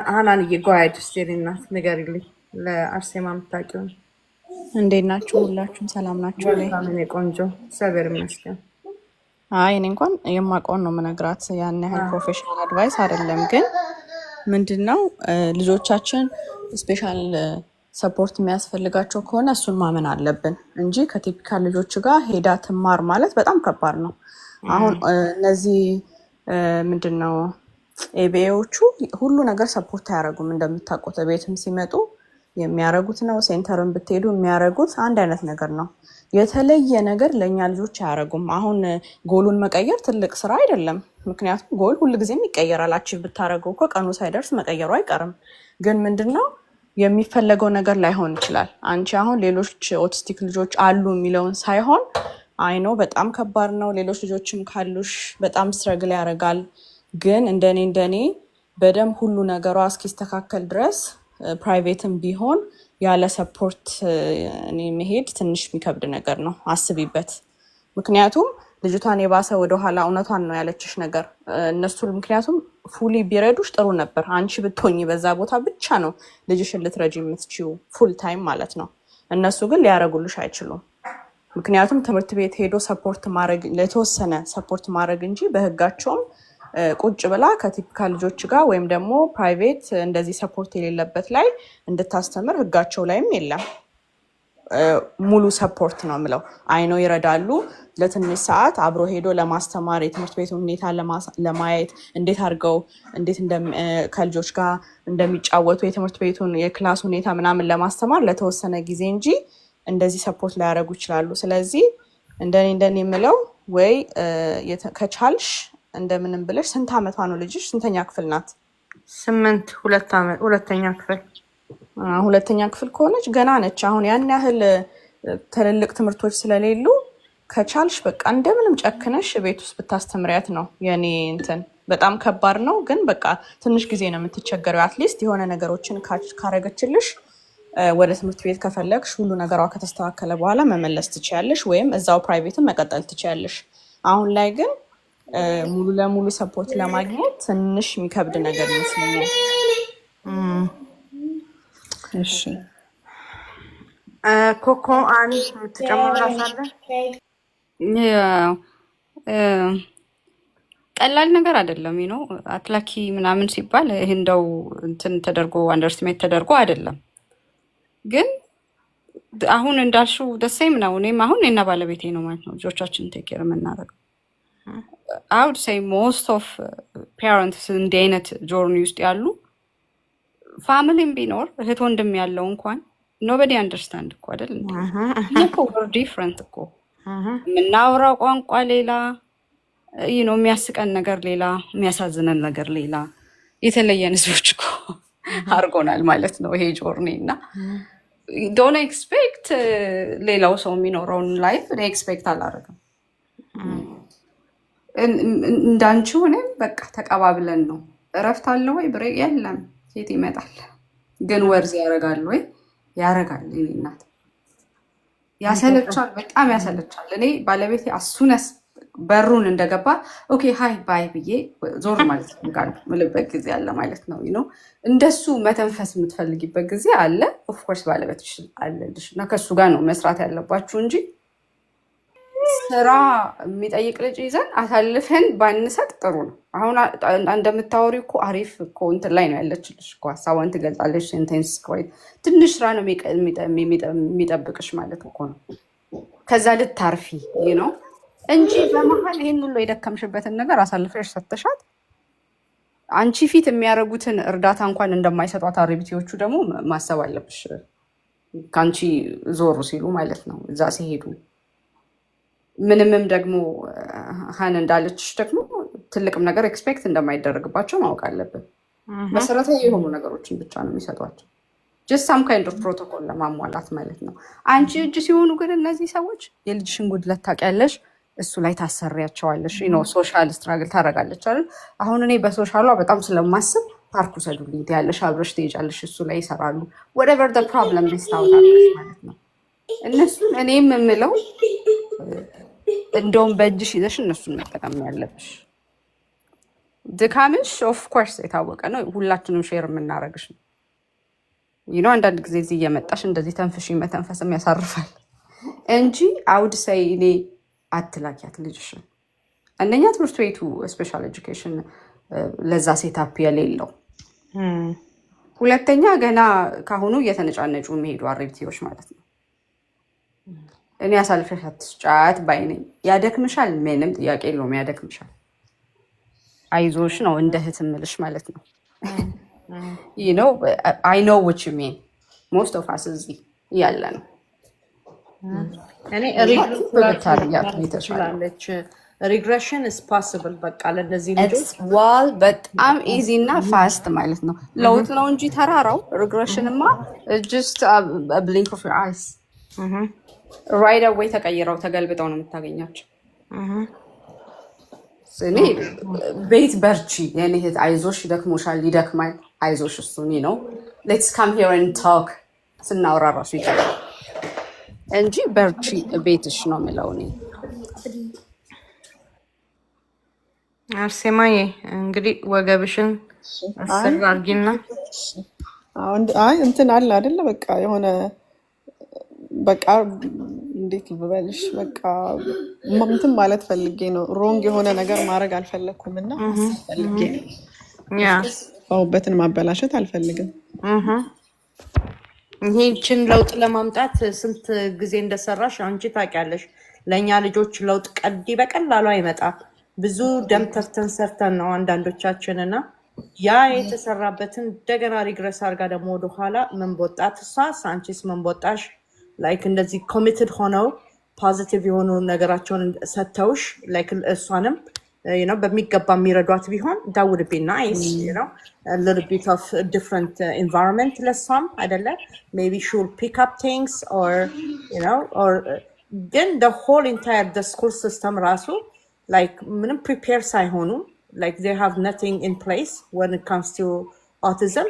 ሃናንዬ ጓይድ እስቲ እናት ንገሪልኝ ለአርሴማ የምታውቂውን። እንዴት ናችሁ? ሁላችሁም ሰላም ናችሁ? እኔ ቆንጆ እግዚአብሔር ይመስገን። አይ እኔ እንኳን የማውቀውን ነው የምነግራት። ያን ያህል ፕሮፌሽናል አድቫይስ አይደለም። ግን ምንድነው ልጆቻችን ስፔሻል ሰፖርት የሚያስፈልጋቸው ከሆነ እሱን ማመን አለብን እንጂ ከቲፒካል ልጆች ጋር ሄዳ ትማር ማለት በጣም ከባድ ነው። አሁን እነዚህ ምንድነው ኤቢኤዎቹ ሁሉ ነገር ሰፖርት አያደርጉም። እንደምታውቁት ቤትም ሲመጡ የሚያረጉት ነው። ሴንተርን ብትሄዱ የሚያረጉት አንድ አይነት ነገር ነው። የተለየ ነገር ለእኛ ልጆች አያረጉም። አሁን ጎሉን መቀየር ትልቅ ስራ አይደለም። ምክንያቱም ጎል ሁልጊዜም ይቀየራል። አቺቭ ብታረገው እኮ ቀኑ ሳይደርስ መቀየሩ አይቀርም። ግን ምንድነው የሚፈለገው ነገር ላይሆን ይችላል። አንቺ አሁን ሌሎች ኦቲስቲክ ልጆች አሉ የሚለውን ሳይሆን አይኖ በጣም ከባድ ነው። ሌሎች ልጆችም ካሉሽ በጣም ስትረግል ያደርጋል። ግን እንደኔ በደንብ ሁሉ ነገሯ እስኪስተካከል ድረስ ፕራይቬትም ቢሆን ያለ ሰፖርት እኔ መሄድ ትንሽ የሚከብድ ነገር ነው። አስቢበት። ምክንያቱም ልጅቷን የባሰ ወደኋላ እውነቷን ነው ያለችሽ ነገር እነሱ ምክንያቱም ፉሊ ቢረዱሽ ጥሩ ነበር። አንቺ ብትሆኚ በዛ ቦታ ብቻ ነው ልጅሽን ልትረጂ የምትችይው ፉል ታይም ማለት ነው። እነሱ ግን ሊያረጉልሽ አይችሉም። ምክንያቱም ትምህርት ቤት ሄዶ ሰፖርት ማድረግ ለተወሰነ ሰፖርት ማድረግ እንጂ በህጋቸውም ቁጭ ብላ ከቲፒካል ልጆች ጋር ወይም ደግሞ ፕራይቬት እንደዚህ ሰፖርት የሌለበት ላይ እንድታስተምር ህጋቸው ላይም የለም። ሙሉ ሰፖርት ነው የምለው። አይኖ ይረዳሉ ለትንሽ ሰዓት አብሮ ሄዶ ለማስተማር የትምህርት ቤቱን ሁኔታ ለማየት እንዴት ከልጆች ጋር እንደሚጫወቱ የትምህርት ቤቱን የክላስ ሁኔታ ምናምን ለማስተማር ለተወሰነ ጊዜ እንጂ እንደዚህ ሰፖርት ላያደርጉ ይችላሉ። ስለዚህ እንደኔ የምለው ወይ ከቻልሽ እንደምንም ብለሽ ስንት አመቷ ነው ልጅሽ? ስንተኛ ክፍል ናት? 8 ሁለተኛ ክፍል። ሁለተኛ ክፍል ከሆነች ገና ነች። አሁን ያን ያህል ትልልቅ ትምህርቶች ስለሌሉ ከቻልሽ በቃ እንደምንም ጨክነሽ ቤት ውስጥ ብታስተምሪያት ነው የኔ እንትን። በጣም ከባድ ነው ግን በቃ ትንሽ ጊዜ ነው የምትቸገረው። አትሊስት የሆነ ነገሮችን ካረገችልሽ ወደ ትምህርት ቤት ከፈለግሽ ሁሉ ነገሯ ከተስተካከለ በኋላ መመለስ ትችያለሽ፣ ወይም እዛው ፕራይቬትን መቀጠል ትችያለሽ። አሁን ላይ ግን ሙሉ ለሙሉ ሰፖርት ለማግኘት ትንሽ የሚከብድ ነገር ይመስለኛል። እሺ ኮኮ አንድ ትጨምራለህ? ያው ቀላል ነገር አይደለም ነው አትላኪ ምናምን ሲባል ይሄ እንደው እንትን ተደርጎ አንደርስቲሜት ተደርጎ አይደለም። ግን አሁን እንዳልሽው ደሴም ነው። እኔም አሁን እኔና ባለቤቴ ነው ማለት ነው ልጆቻችንን ቴክ ኬር የምናደርገው። አይ ውድ ሴይ ሞስት ኦፍ ፓረንትስ እንዲህ አይነት ጆርኒ ውስጥ ያሉ ፋሚሊም ቢኖር እህት ወንድም ያለው እንኳን ኖበዲ አንደርስታንድ እኮ አይደል እንዴ? እኮ ወር ዲፍረንት እኮ የምናወራው ቋንቋ ሌላ ነው፣ የሚያስቀን ነገር ሌላ፣ የሚያሳዝነን ነገር ሌላ፣ የተለየን ህዝቦች እኮ አድርጎናል ማለት ነው ይሄ ጆርኒ። እና ዶንት ኤክስፔክት ሌላው ሰው የሚኖረውን ላይፍ እኔ ኤክስፔክት አላደርግም። እንዳንቺው እኔም በቃ ተቀባብለን ነው። እረፍት አለ ወይ ብሬክ የለም፣ ሴት ይመጣል። ግን ወርዝ ያደርጋል ወይ? ያደርጋል። እኔ እናት ያሰለቻል፣ በጣም ያሰለቻል። እኔ ባለቤቴ አሱነስ በሩን እንደገባ ኦኬ ሃይ ባይ ብዬ ዞር ማለት ምልበት ጊዜ አለ ማለት ነው። እንደሱ መተንፈስ የምትፈልጊበት ጊዜ አለ። ኦፍኮርስ ባለቤትሽ አለልሽ እና ከሱ ጋር ነው መስራት ያለባችሁ እንጂ ስራ የሚጠይቅ ልጅ ይዘን አሳልፈን ባንሰጥ ጥሩ ነው። አሁን እንደምታወሪ እኮ አሪፍ እኮ እንትን ላይ ነው ያለችልሽ እኮ ሀሳቧን ትገልጻለች። ሴንቴንስ ትንሽ ስራ ነው የሚጠብቅሽ ማለት እኮ ነው። ከዛ ልታርፊ ነው እንጂ በመሀል ይህን ሁሉ የደከምሽበትን ነገር አሳልፈሽ ሰተሻት አንቺ ፊት የሚያደርጉትን እርዳታ እንኳን እንደማይሰጧት አሪቢቲዎቹ ደግሞ ማሰብ አለብሽ። ከአንቺ ዞሩ ሲሉ ማለት ነው እዛ ሲሄዱ ምንምም ደግሞ ሀን እንዳለችሽ ደግሞ ትልቅም ነገር ኤክስፔክት እንደማይደረግባቸው ማወቅ አለብን። መሰረታዊ የሆኑ ነገሮችን ብቻ ነው የሚሰጧቸው። ጀስት ሳም ካይንድ ኦፍ ፕሮቶኮል ለማሟላት ማለት ነው። አንቺ እጅ ሲሆኑ ግን እነዚህ ሰዎች የልጅሽን ጉድለት ታውቂያለሽ፣ እሱ ላይ ታሰሪያቸዋለሽ። ሶሻል ስትራግል ታደርጋለች አይደል? አሁን እኔ በሶሻሏ በጣም ስለማስብ ፓርክ ውሰዱልኝ ትያለሽ፣ አብረሽ ትሄጃለሽ፣ እሱ ላይ ይሰራሉ። ወደቨር ደ ፕሮብለም ሊስታውታለሽ ማለት ነው። እነሱን እኔም የምለው እንደውም በእጅሽ ይዘሽ እነሱን መጠቀም ያለብሽ። ድካምሽ ኦፍኮርስ የታወቀ ነው፣ ሁላችንም ሼር የምናደርግሽ ነው። አንዳንድ ጊዜ እዚህ እየመጣሽ እንደዚህ ተንፍሽ መተንፈስም ያሳርፋል እንጂ አውድ ሰይ እኔ አትላኪያት ልጅሽን። አንደኛ ትምህርት ቤቱ ስፔሻል ኤጁኬሽን ለዛ ሴታፕ የሌለው፣ ሁለተኛ ገና ካሁኑ እየተነጫነጩ የሚሄዱ አሬብቲዎች ማለት ነው። እኔ አሳልፈሽ አትስጫት ባይነኝ። ያደክምሻል፣ ምንም ጥያቄ የለውም ያደክምሻል። አይዞሽ ነው እንደ እህት እምልሽ ማለት ነው። አይ ኖ ዊች ዩ ሚን ሞስት ኦፍ አስ እዚህ ያለ ነው። ሪግሬሽን ኢዝ ፖሲብል። በቃ ለእነዚህ ልጆች ዋል በጣም ኢዚ እና ፋስት ማለት ነው። ለውጥ ነው እንጂ ተራራው ሪግሬሽንማ ጀስት ብሊንክ ኦፍ ዮር አይስ ራይድ አዌይ ተቀይረው ተገልብጠው ነው የምታገኛቸው። እኔ ቤት በርቺ የኔ እህት፣ አይዞሽ፣ ይደክሞሻል፣ ይደክማል፣ አይዞሽ። እሱን ነው ሌትስ ካም ሄር ኤንድ ቶክ ስናወራ ራሱ ይችላል እንጂ በርቺ ቤትሽ ነው የምለው እኔ። አርሴማዬ እንግዲህ ወገብሽን አስር አድርጊና አይ እንትን አለ አይደለ? በቃ የሆነ በቃ እንዴት ልበልሽ፣ በቃ እንትን ማለት ፈልጌ ነው። ሮንግ የሆነ ነገር ማድረግ አልፈለግኩም እና ፈልጌ ነው ማበላሸት አልፈልግም። ይህችን ለውጥ ለማምጣት ስንት ጊዜ እንደሰራሽ አንቺ ታውቂያለሽ። ለእኛ ልጆች ለውጥ በቀላሉ አይመጣም። ብዙ ደም ተፍተን ሰርተን ነው አንዳንዶቻችን እና ያ የተሰራበትን እንደገና ሪግረስ አድርጋ ደግሞ ወደኋላ ምን በወጣት እሷስ አንቺስ ምን በወጣሽ ላይክ እንደዚህ ኮሚትድ ሆነው ፖዚቲቭ የሆኑ ነገራቸውን ሰጥተውሽ ላይክ እሷንም በሚገባ የሚረዷት ቢሆን that would be nice, a little bit of a different environment ለሷም አይደለ? maybe she will pick up things or or then the whole entire the school system ራሱ like ምንም prepare ሳይሆኑ like they have nothing in place when it comes to autism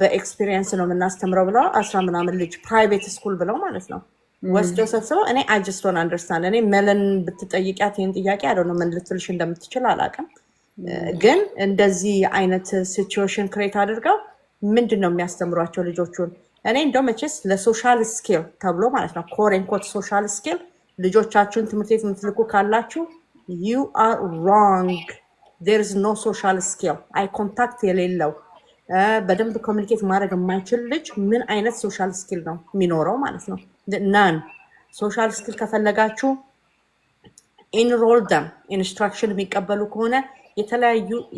በኤክስፒሪየንስ ነው የምናስተምረው ብለው 10 ምናምን ልጅ ፕራይቬት ስኩል ብለው ማለት ነው ወስደው ሰብስበው እኔ አይ ጀስት ዶንት አንደርስታንድ። እኔ መለን ብትጠይቂያት ይህን ጥያቄ አይ ዶንት ኖ ምን ልትልሽ እንደምትችል አላውቅም። ግን እንደዚህ አይነት ሲቹዌሽን ክሬት አድርገው ምንድን ነው የሚያስተምሯቸው ልጆቹን? እኔ እንደው መቼስ ለሶሻል ስኪል ተብሎ ማለት ነው ኮር ኤንድ ኮት ሶሻል ስኪል ልጆቻችሁን ትምህርት ቤት የምትልኩ ካላችሁ you are wrong. there is no social skill. አይ ኮንታክት የሌለው በደንብ ኮሚኒኬት ማድረግ የማይችል ልጅ ምን አይነት ሶሻል ስኪል ነው የሚኖረው ማለት ነው? ናን ሶሻል ስኪል ከፈለጋችሁ ኢንሮል ደም ኢንስትራክሽን የሚቀበሉ ከሆነ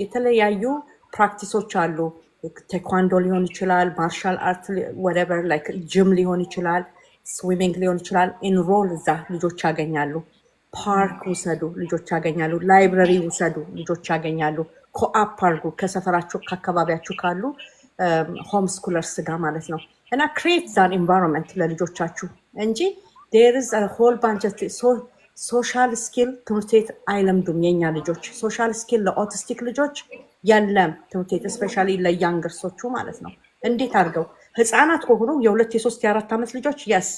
የተለያዩ ፕራክቲሶች አሉ። ቴኳንዶ ሊሆን ይችላል፣ ማርሻል አርት ወደቨር ላይክ ጅም ሊሆን ይችላል፣ ስዊሚንግ ሊሆን ይችላል። ኢንሮል እዛ ልጆች ያገኛሉ። ፓርክ ውሰዱ ልጆች ያገኛሉ። ላይብረሪ ውሰዱ ልጆች ያገኛሉ። ኮአፕ አርጉ ከሰፈራችሁ ከአካባቢያችሁ ካሉ ሆም ስኩለርስ ጋር ማለት ነው። እና ክሬት ዛን ኢንቫይሮንመንት ለልጆቻችሁ እንጂ ዴር ኢዝ አ ሆል ባንች ሶሻል ስኪል ትምህርት ቤት አይለምዱም የኛ ልጆች። ሶሻል ስኪል ለኦቲስቲክ ልጆች የለም ትምህርት ቤት እስፔሻሊ ለያንገርሶቹ ማለት ነው። እንዴት አድርገው ህፃናት ከሆኑ የ2 የ3 የ4 ዓመት ልጆች የስ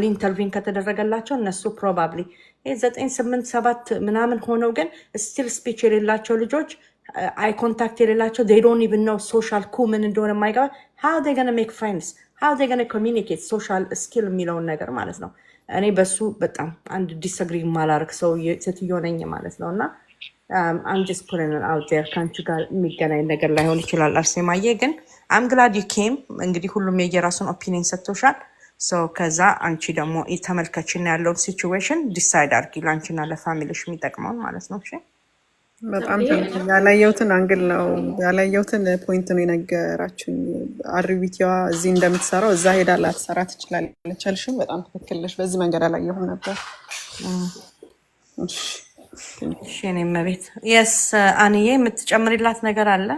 ኢንተርቪን ከተደረገላቸው እነሱ ፕሮባብሊ 9 8 7 ምናምን ሆነው ግን ስቲል ስፒች የሌላቸው ልጆች አይ ኮንታክት የሌላቸው they don't even know social coup ምን እንደሆነ የማይገባ how they gonna make friends how they gonna communicate social skill የሚለውን ነገር ማለት ነው። እኔ በሱ በጣም አንድ ዲስአግሪ ማላረግ ሰው ሴትዮ ነኝ ማለት ነው። እና I'm just putting it out there ከአንቺ ጋር የሚገናኝ ነገር ላይሆን ይችላል አርሴማዬ፣ ግን I'm glad you came። እንግዲህ ሁሉም የየራሱን ኦፒኒየን ሰጥቶሻል። ከዛ አንቺ ደግሞ ተመልከችና ያለውን ሲቹዌሽን ዲሳይድ አድርጊ ለአንቺና ለፋሚሊሽ የሚጠቅመውን ማለት ነው። እሺ በጣም ያላየሁትን አንግል ነው ያላየሁትን ፖይንት ነው የነገራችሁኝ። አርቢቲዋ እዚህ እንደምትሰራው እዛ ሄዳ ላትሰራ ትችላለች አልሽም። በጣም ትክክል ነሽ። በዚህ መንገድ አላየሁም ነበር። እሺ እኔም ቤት የስ አንዬ የምትጨምሪላት ነገር አለ?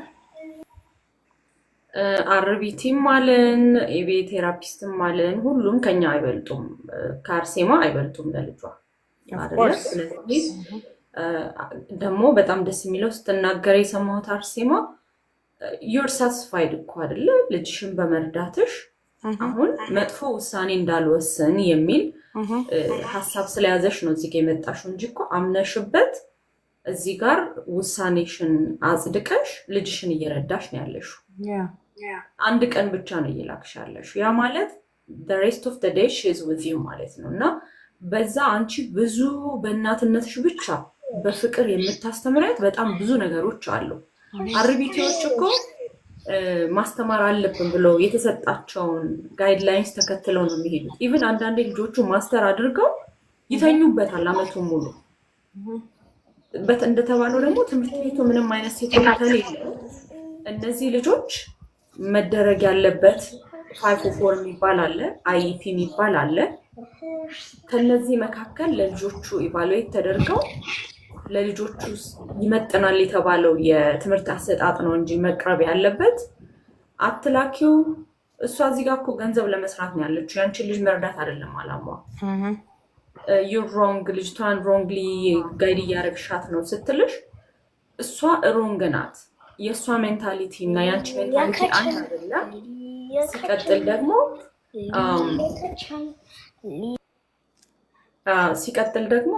አርቢቲም አለን የቤት ቴራፒስትም አለን። ሁሉም ከኛ አይበልጡም፣ ከአርሴማ አይበልጡም ለልጇ አይደለ? ስለዚህ ደግሞ በጣም ደስ የሚለው ስትናገር የሰማሁት አርሴማ ዩር ሳትስፋይድ እኮ አይደለ ልጅሽን በመርዳትሽ አሁን መጥፎ ውሳኔ እንዳልወሰን የሚል ሀሳብ ስለያዘሽ ነው እዚህ ጋር የመጣሽው እንጂ እኮ አምነሽበት እዚህ ጋር ውሳኔሽን አጽድቀሽ ልጅሽን እየረዳሽ ነው ያለሽው። አንድ ቀን ብቻ ነው እየላክሽ ያለሽው። ያ ማለት the rest of the day she is with you ማለት ነው። እና በዛ አንቺ ብዙ በእናትነትሽ ብቻ በፍቅር የምታስተምሪያት በጣም ብዙ ነገሮች አሉ። አርቢቲዎች እኮ ማስተማር አለብን ብለው የተሰጣቸውን ጋይድላይንስ ተከትለው ነው የሚሄዱት። ኢቭን አንዳንዴ ልጆቹ ማስተር አድርገው ይተኙበታል አመቱን ሙሉ። እንደተባለው ደግሞ ትምህርት ቤቱ ምንም አይነት ሴት የለው። እነዚህ ልጆች መደረግ ያለበት 504 የሚባል አለ፣ አይኢፒ የሚባል አለ። ከነዚህ መካከል ለልጆቹ ኢቫሉዌት ተደርገው ለልጆቹ ይመጥናል የተባለው የትምህርት አሰጣጥ ነው እንጂ መቅረብ ያለበት አትላኪው። እሷ እዚህ ጋር እኮ ገንዘብ ለመስራት ነው ያለችው፣ ያንቺን ልጅ መርዳት አይደለም አላማዋ። ዩር ሮንግ ልጅቷን ሮንግሊ ጋይድ እያደረግሻት ነው ስትልሽ እሷ ሮንግ ናት። የእሷ ሜንታሊቲ እና ያንቺ ሜንታሊቲ አንድ አይደለም። ሲቀጥል ደግሞ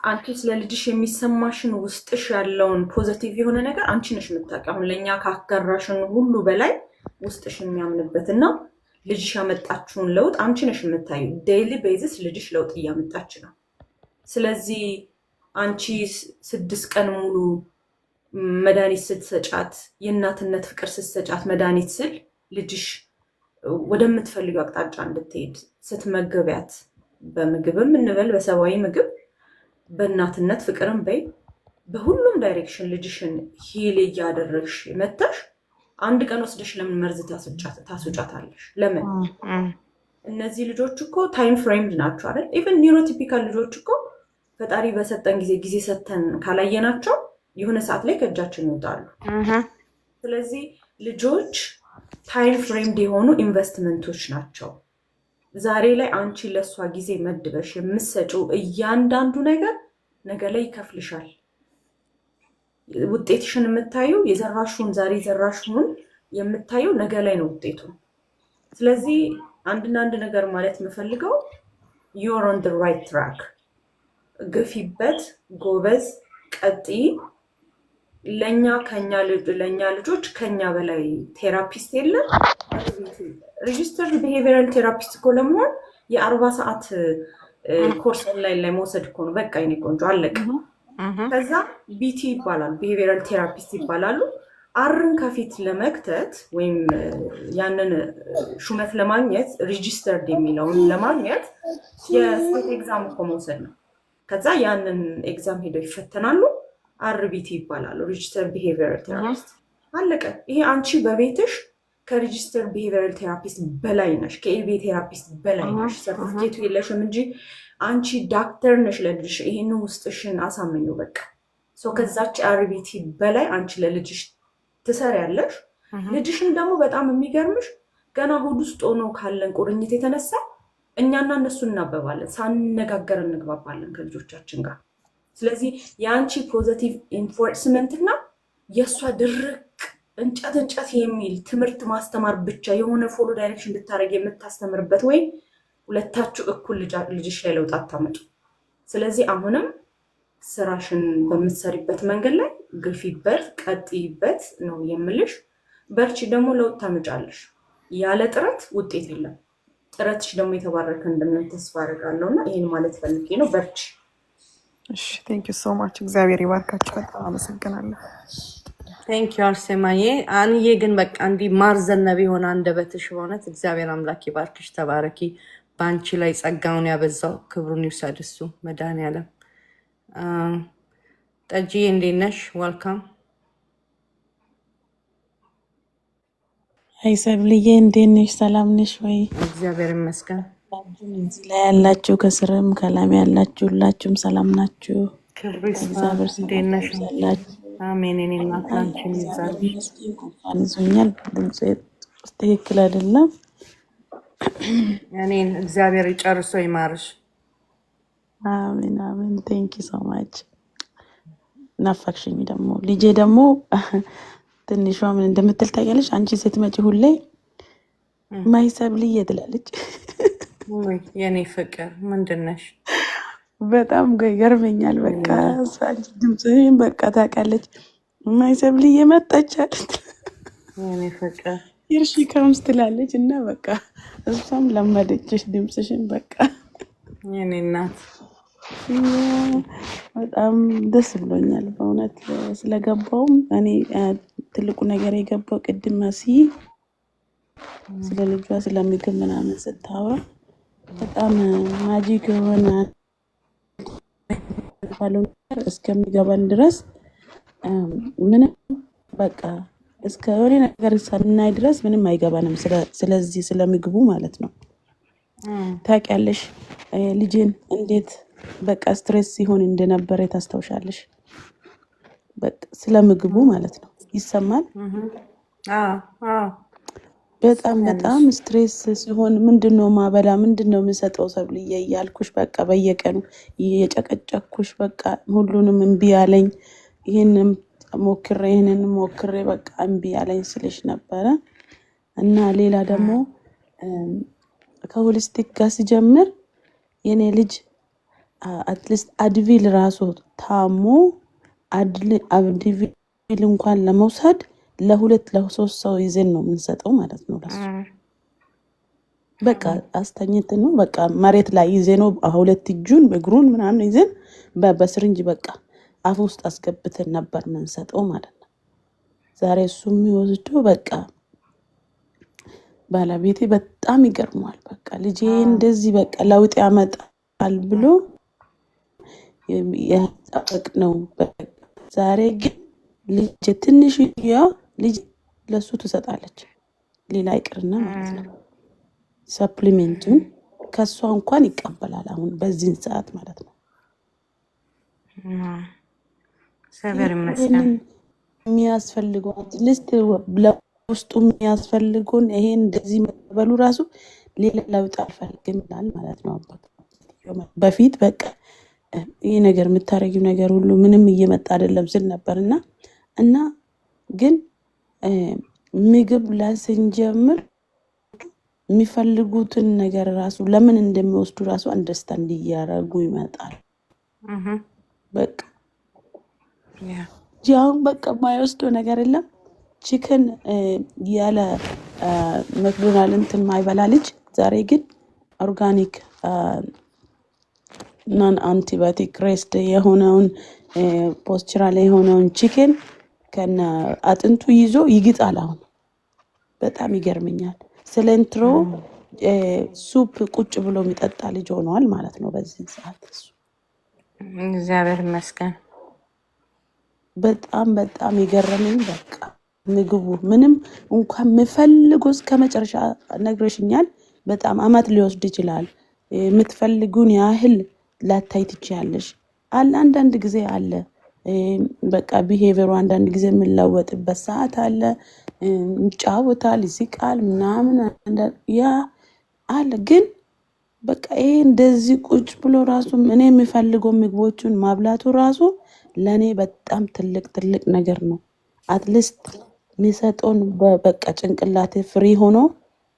አንቺ ስለ ልጅሽ የሚሰማሽን ውስጥሽ ያለውን ፖዚቲቭ የሆነ ነገር አንቺ ነሽ የምታውቂው። አሁን ለእኛ ካጋራሽን ሁሉ በላይ ውስጥሽ የሚያምንበትና ልጅሽ ያመጣችውን ለውጥ አንቺ ነሽ የምታዩ። ዴይሊ ቤዝስ ልጅሽ ለውጥ እያመጣች ነው። ስለዚህ አንቺ 6 ቀን ሙሉ መድኃኒት ስትሰጫት የእናትነት ፍቅር ስትሰጫት መድኃኒት ስል ልጅሽ ወደምትፈልገው አቅጣጫ እንድትሄድ ስትመገቢያት በምግብም እንበል በሰብአዊ ምግብ በእናትነት ፍቅርም በይ በሁሉም ዳይሬክሽን ልጅሽን ሂል እያደረግሽ መታሽ አንድ ቀን ወስደሽ ለምን መርዝ ታስወጫታለሽ? ለምን? እነዚህ ልጆች እኮ ታይም ፍሬምድ ናቸው አይደል? ኢቨን ኒውሮቲፒካል ልጆች እኮ ፈጣሪ በሰጠን ጊዜ ሰተን ካላየናቸው የሆነ ሰዓት ላይ ከእጃችን ይወጣሉ። ስለዚህ ልጆች ታይም ፍሬምድ የሆኑ ኢንቨስትመንቶች ናቸው። ዛሬ ላይ አንቺ ለሷ ጊዜ መድበሽ የምትሰጪው እያንዳንዱ ነገር ነገ ላይ ይከፍልሻል። ውጤትሽን የምታዩ የዘራሽውን ዛሬ ዘራሽውን የምታየው ነገ ላይ ነው ውጤቱ። ስለዚህ አንድ ነገር ማለት የምፈልገው you're on the right track። ግፊበት፣ ጎበዝ፣ ቀጥይ። ለኛ ልጆች ከኛ በላይ ቴራፒስት የለም። ሬጂስተርድ ቢሄቪየራል ቴራፒስት እኮ ለመሆን የ40 ሰዓት ኮርስ ኦንላይን ላይ መውሰድ እኮ ነው። በቃ የኔ ቆንጆ አለቀ። ከዛ ቢቲ ይባላሉ፣ ቢሄቪየራል ቴራፒስት ይባላሉ። አርን ከፊት ለመክተት ወይም ያንን ሹመት ለማግኘት ሬጂስተርድ የሚለውን ለማግኘት የስቴት ኤግዛም እኮ መውሰድ ነው። ከዛ ያንን ኤግዛም ሄደው ይፈተናሉ። አርቢቲ ይባላሉ፣ ሬጂስተር ቢሄቪየራል ቴራፒስት። አለቀ። ይሄ አንቺ በቤትሽ ከሬጂስተር ቢሄቪየራል ቴራፒስት በላይ ነሽ፣ ከኤልቢ ቴራፒስት በላይ ነሽ። ሰርቲፊኬቱ የለሽም እንጂ አንቺ ዳክተር ነሽ ለልጅሽ። ይሄን ውስጥሽን አሳምኙ በቃ። ከዛች አርቢቲ በላይ አንቺ ለልጅሽ ትሰሪያለሽ። ልጅሽን ደግሞ በጣም የሚገርምሽ ገና ሆድ ውስጥ ሆኖ ካለን ቁርኝት የተነሳ እኛና እነሱ እናበባለን፣ ሳንነጋገር እንግባባለን ከልጆቻችን ጋር። ስለዚህ የአንቺ ፖዘቲቭ ኢንፎርስመንት እና የእሷ ድርቅ እንጨት የሚል ትምህርት ማስተማር ብቻ የሆነ ፎሎ ዳይሬክሽን እንድታደርግ የምታስተምርበት ወይ ሁለታችሁ እኩል ልጅሽ ላይ ለውጥ አታመጡ። ስለዚህ አሁንም ስራሽን በምትሰሪበት መንገድ ላይ ግፊበት፣ ቀጥይበት ነው የምልሽ። በርቺ፣ ደግሞ ለውጥ ታመጫለሽ። ያለ ጥረት ውጤት የለም። ጥረትሽ ደግሞ የተባረከ እንደሚሆን ተስፋ አደርጋለሁ እና ይህን ማለት ፈልጌ ነው። በርቺ። እሺ፣ ቴንክ ዩ ሶ ማች። እግዚአብሔር ይባርካችሁ። በጣም አመሰግናለሁ። ቴንክ ዩ አርሴማዬ። አንዬ ግን በቃ እንዲህ ማርዘነብ የሆነ አንደበትሽ በእውነት እግዚአብሔር አምላክ ይባርክሽ። ተባረኪ። በአንቺ ላይ ጸጋውን ያበዛው ክብሩን ይውሰድ እሱ መድኃኒዓለም። ጠጅዬ እንዴት ነሽ? ዋልካም። አይ ሰብልዬ እንዴት ነሽ? ሰላም ነሽ ወይ? እግዚአብሔር ይመስገን። እዚህ ላይ ያላችሁ ከስርም ከላም ያላችሁ ሁላችሁም ሰላም ናችሁ? ክብሩ ይስፋ። እንዴት ነሽ? አሜን። እኔ እናት አንቺን ይዛል ይዞኛል። ድምጼ ትክክል አይደለም። እኔን እግዚአብሔር ጨርሶ ይማርሽ። አሜን አሜን። ቴንክ ዩ ሶ ማች። ናፈቅሽኝ። ደግሞ ልጄ ደግሞ ትንሿ ምን እንደምትል ታውቂያለሽ? አንቺ ስትመጪ ሁሌ ማይሰብልዬ ትላለች። የኔ ፍቅር ምንድን ነሽ? በጣም ይገርመኛል። በቃ አንቺ ድምፅሽን በቃ ታውቃለች። ማይሰብልዬ መጣች አለች። የኔ ፍቅር ይርሺ ከምስ ትላለች እና በቃ እሷም ለመደችሽ ድምፅሽን በቃ የኔ እናት በጣም ደስ ብሎኛል በእውነት ስለገባውም። እኔ ትልቁ ነገር የገባው ቅድም መሲ ስለ ልጇ ስለምግብ ምናምን ስታወራ በጣም ማጂክ የሆነ እስከሚገባን ድረስ ምንም በቃ እስከ የሆነ ነገር ሳናይ ድረስ ምንም አይገባንም። ስለዚህ ስለምግቡ ማለት ነው። ታውቂያለሽ ልጄን እንዴት በቃ ስትሬስ ሲሆን እንደነበረ ታስታውሻለሽ? በቃ ስለምግቡ ማለት ነው። ይሰማል? በጣም ስትሬስ ሲሆን ምንድነው ማበላ ምንድነው የምሰጠው ሰብልዬ እያልኩሽ በቃ በየቀኑ እየጨቀጨኩሽ በቃ ሁሉንም እምቢ ያለኝ ይሄንን ሞክሬ በቃ እምቢ ያለኝ ስልሽ ነበረ። እና ሌላ ደግሞ ከሆሊስቲክ ጋር ሲጀምር የኔ ልጅ አትሊስት አድቪል ራሱ ታሞ አድቪል እንኳን ለመውሰድ ለ2-3 ሰው ይዘን ነው የምንሰጠው ማለት ነው። ለሱ በቃ አስተኝት ነው በቃ መሬት ላይ ይዘነው 2 እጁን እግሩን ምናምን ይዘን በስሪንጅ በቃ አፍ ውስጥ አስገብተን ነበር የምንሰጠው ማለት ነው። ዛሬ እሱም የሚወስደው በቃ ባለቤቴ በጣም ይገርመዋል። በቃ ልጄ እንደዚህ በቃ ለውጥ ያመጣል ብሎ ያጠበቅ ነው። ዛሬ ግን ልጅ ትንሽ ልጅ ለሱ ትሰጣለች። ሌላ ይቅርና ማለት ነው ሰፕሊሜንቱን ከሷ እንኳን ይቀበላል አሁን በዚህ ሰዓት ማለት ነው። ሰበር መስለም የሚያስፈልገው ሊስት ለውስጡ የሚያስፈልገውን ይሄን እንደዚህ መበሉ ራሱ ሌላ ለውጥ አልፈልግም ይላል ማለት ነው። በፊት በቃ ይሄ ነገር የምታረጊው ነገር ሁሉ ምንም እየመጣ አይደለም ስል ነበርና እና ግን ምግብ ላይ ስንጀምር የሚፈልጉትን ነገር ራሱ ለምን እንደሚወስዱ ራሱ አንደርስታንድ እያደረጉ ይመጣል። በቃ ያ ጃውን በቃ የማይወስደው ነገር የለም። ቺክን ያለ መክዶናልድ እንትን ማይበላ ልጅ ዛሬ ግን ኦርጋኒክ ናን አንቲባዮቲክ ሬስድ የሆነውን ፖስቸራል የሆነውን ቺክን ከነ አጥንቱ ይዞ ይግጣል። አሁን በጣም ይገርመኛል። ስለንትሮ ሱፕ ቁጭ ብሎ የሚጠጣ ልጅ ሆኗል ማለት ነው በዚህ ሰዓት። እሱ እግዚአብሔር ይመስገን። በጣም በጣም የገረመኝ በቃ ምግቡ ምንም እንኳን የምፈልገው እስከ መጨረሻ ነግረሽኛል። በጣም አመት ሊወስድ ይችላል። የምትፈልጉን ያህል ላታይ ትችያለሽ። አለ አንዳንድ ጊዜ አለ በቃ ቢሄቪየሩ አንዳንድ ጊዜ የምንለወጥበት ሰዓት አለ። ይጫወታል፣ ይስቃል ምናምን ያ አለ። ግን በቃ ይሄ እንደዚህ ቁጭ ብሎ ራሱ እኔ የሚፈልገው ምግቦቹን ማብላቱ ራሱ ለኔ በጣም ትልቅ ነገር ነው። አትሊስት የሚሰጠውን በቃ ጭንቅላቴ ፍሪ ሆኖ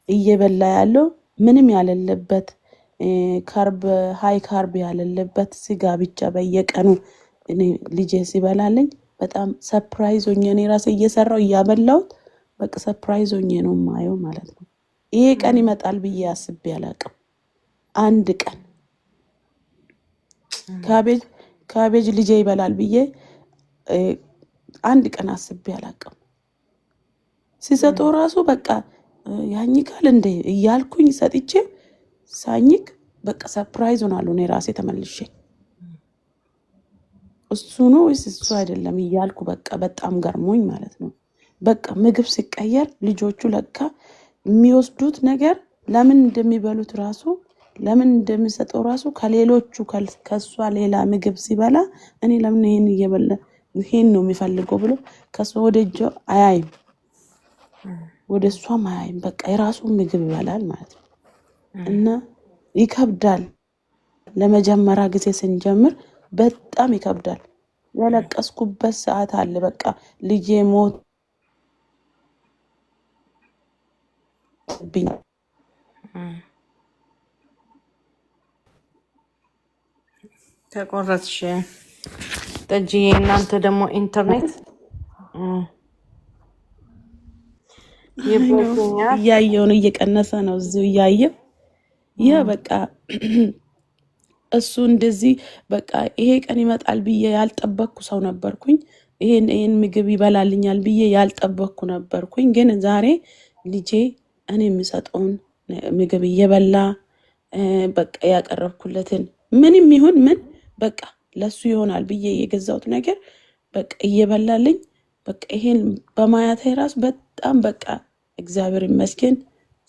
እየበላ ያለው ምንም ያለለበት ካርብ ሃይ ካርብ ያለለበት ስጋ ብቻ በየቀኑ እኔ ልጄ ሲበላልኝ በጣም ሰርፕራይዝ ሆኜ እኔ ራሴ እየሰራው እያበላሁት በቃ ሰርፕራይዝ ሆኜ ነው ማየው ማለት ነው። ይሄ ቀን ይመጣል ብዬ አስቤ አላቅም። አንድ ቀን ካቤጅ ልጄ ይበላል ብዬ አንድ ቀን አስቤ አላቅም። ሲሰጠው ራሱ በቃ ያኝካል እንደ እያልኩኝ ሰጥቼ ሳኝክ በቃ ሰርፕራይዝ ሆናለሁ እኔ ራሴ ተመልሼ እሱ ነው ወይስ እሱ አይደለም እያልኩ በቃ በጣም ገርሞኝ ማለት ነው። በቃ ምግብ ሲቀየር ልጆቹ ለካ የሚወስዱት ነገር ለምን እንደሚበሉት ራሱ ለምን እንደሚሰጠው ራሱ ከሌሎቹ ከሷ ሌላ ምግብ ሲበላ እኔ ለምን ይሄን እየበላ ይሄን ነው የሚፈልገው ብሎ ከሷ ወደጆ አያይም ወደ እሷም አያይም። በቃ የራሱ ምግብ ይበላል ማለት ነው። እና ይከብዳል። ለመጀመሪያ ጊዜ ስንጀምር በጣም ይከብዳል። ያለቀስኩበት ሰዓት አለ። በቃ ልጄ ሞትብኝ ተቆረጥሽ ጠጅ። እናንተ ደግሞ ኢንተርኔት ይቦኛል እያየው ነው፣ እየቀነሰ ነው እዚሁ እያየው ያ በቃ እሱ እንደዚህ በቃ ይሄ ቀን ይመጣል ብዬ ያልጠበቅኩ ሰው ነበርኩኝ። ይሄን ምግብ ይበላልኛል ብዬ ያልጠበቅኩ ነበርኩኝ። ግን ዛሬ ልጄ እኔ የሚሰጠውን ምግብ እየበላ በቃ ያቀረብኩለትን ምንም ይሁን ምን በቃ ለሱ ይሆናል ብዬ የገዛሁት ነገር በቃ እየበላልኝ በቃ ይሄን በማያቴ ራሱ በጣም በቃ እግዚአብሔር ይመስገን።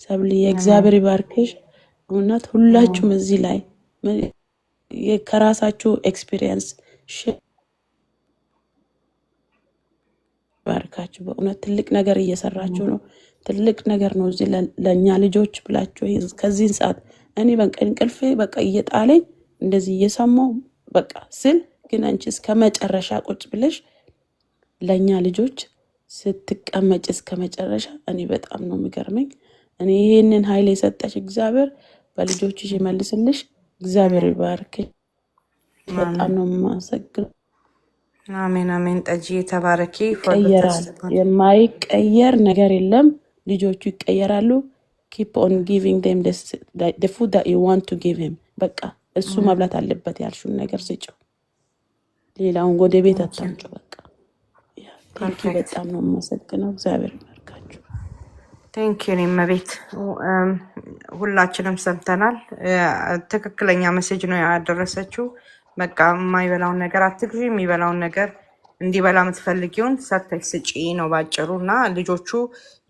ሰብሊ እግዚአብሔር ይባርክሽ። እውነት ሁላችሁም እዚህ ላይ ከራሳችሁ ኤክስፒሪየንስ ባርካችሁ። በእውነት ትልቅ ነገር እየሰራችሁ ነው። ትልቅ ነገር ነው እዚህ ለኛ ልጆች ብላችሁ ከዚህን ሰዓት እኔ በቃ እንቅልፌ በቃ እየጣለኝ እንደዚህ እየሰማው በቃ ስል ግን አንቺ እስከ መጨረሻ ቁጭ ብለሽ ለኛ ልጆች ስትቀመጭ እስከ መጨረሻ እኔ በጣም ነው የሚገርመኝ። እኔ ይሄንን ኃይል የሰጠሽ እግዚአብሔር በልጆችሽ ይመልስልሽ። እግዚአብሔር ይባርክ። በጣም ነው የማመሰግነው። አሜን አሜን። ጠጅ ተባረኪ። ይቀየራል። የማይቀየር ነገር የለም። ልጆቹ ይቀየራሉ። keep on giving them the food that you want to give him። በቃ እሱ መብላት አለበት ያልሽውን ነገር ስጪው። ሌላውን ወደ ቤት አታምጪው። በቃ በጣም ነው የማመሰግነው። እግዚአብሔር ይባርካችሁ። ቴንኪዩ። እኔም ቤት ሁላችንም ሰምተናል። ትክክለኛ ሜሴጅ ነው ያደረሰችው። በቃ የማይበላውን ነገር አትግዢ፣ የሚበላውን ነገር እንዲበላ የምትፈልጊውን ሰተሽ ስጪ ነው ባጭሩ። እና ልጆቹ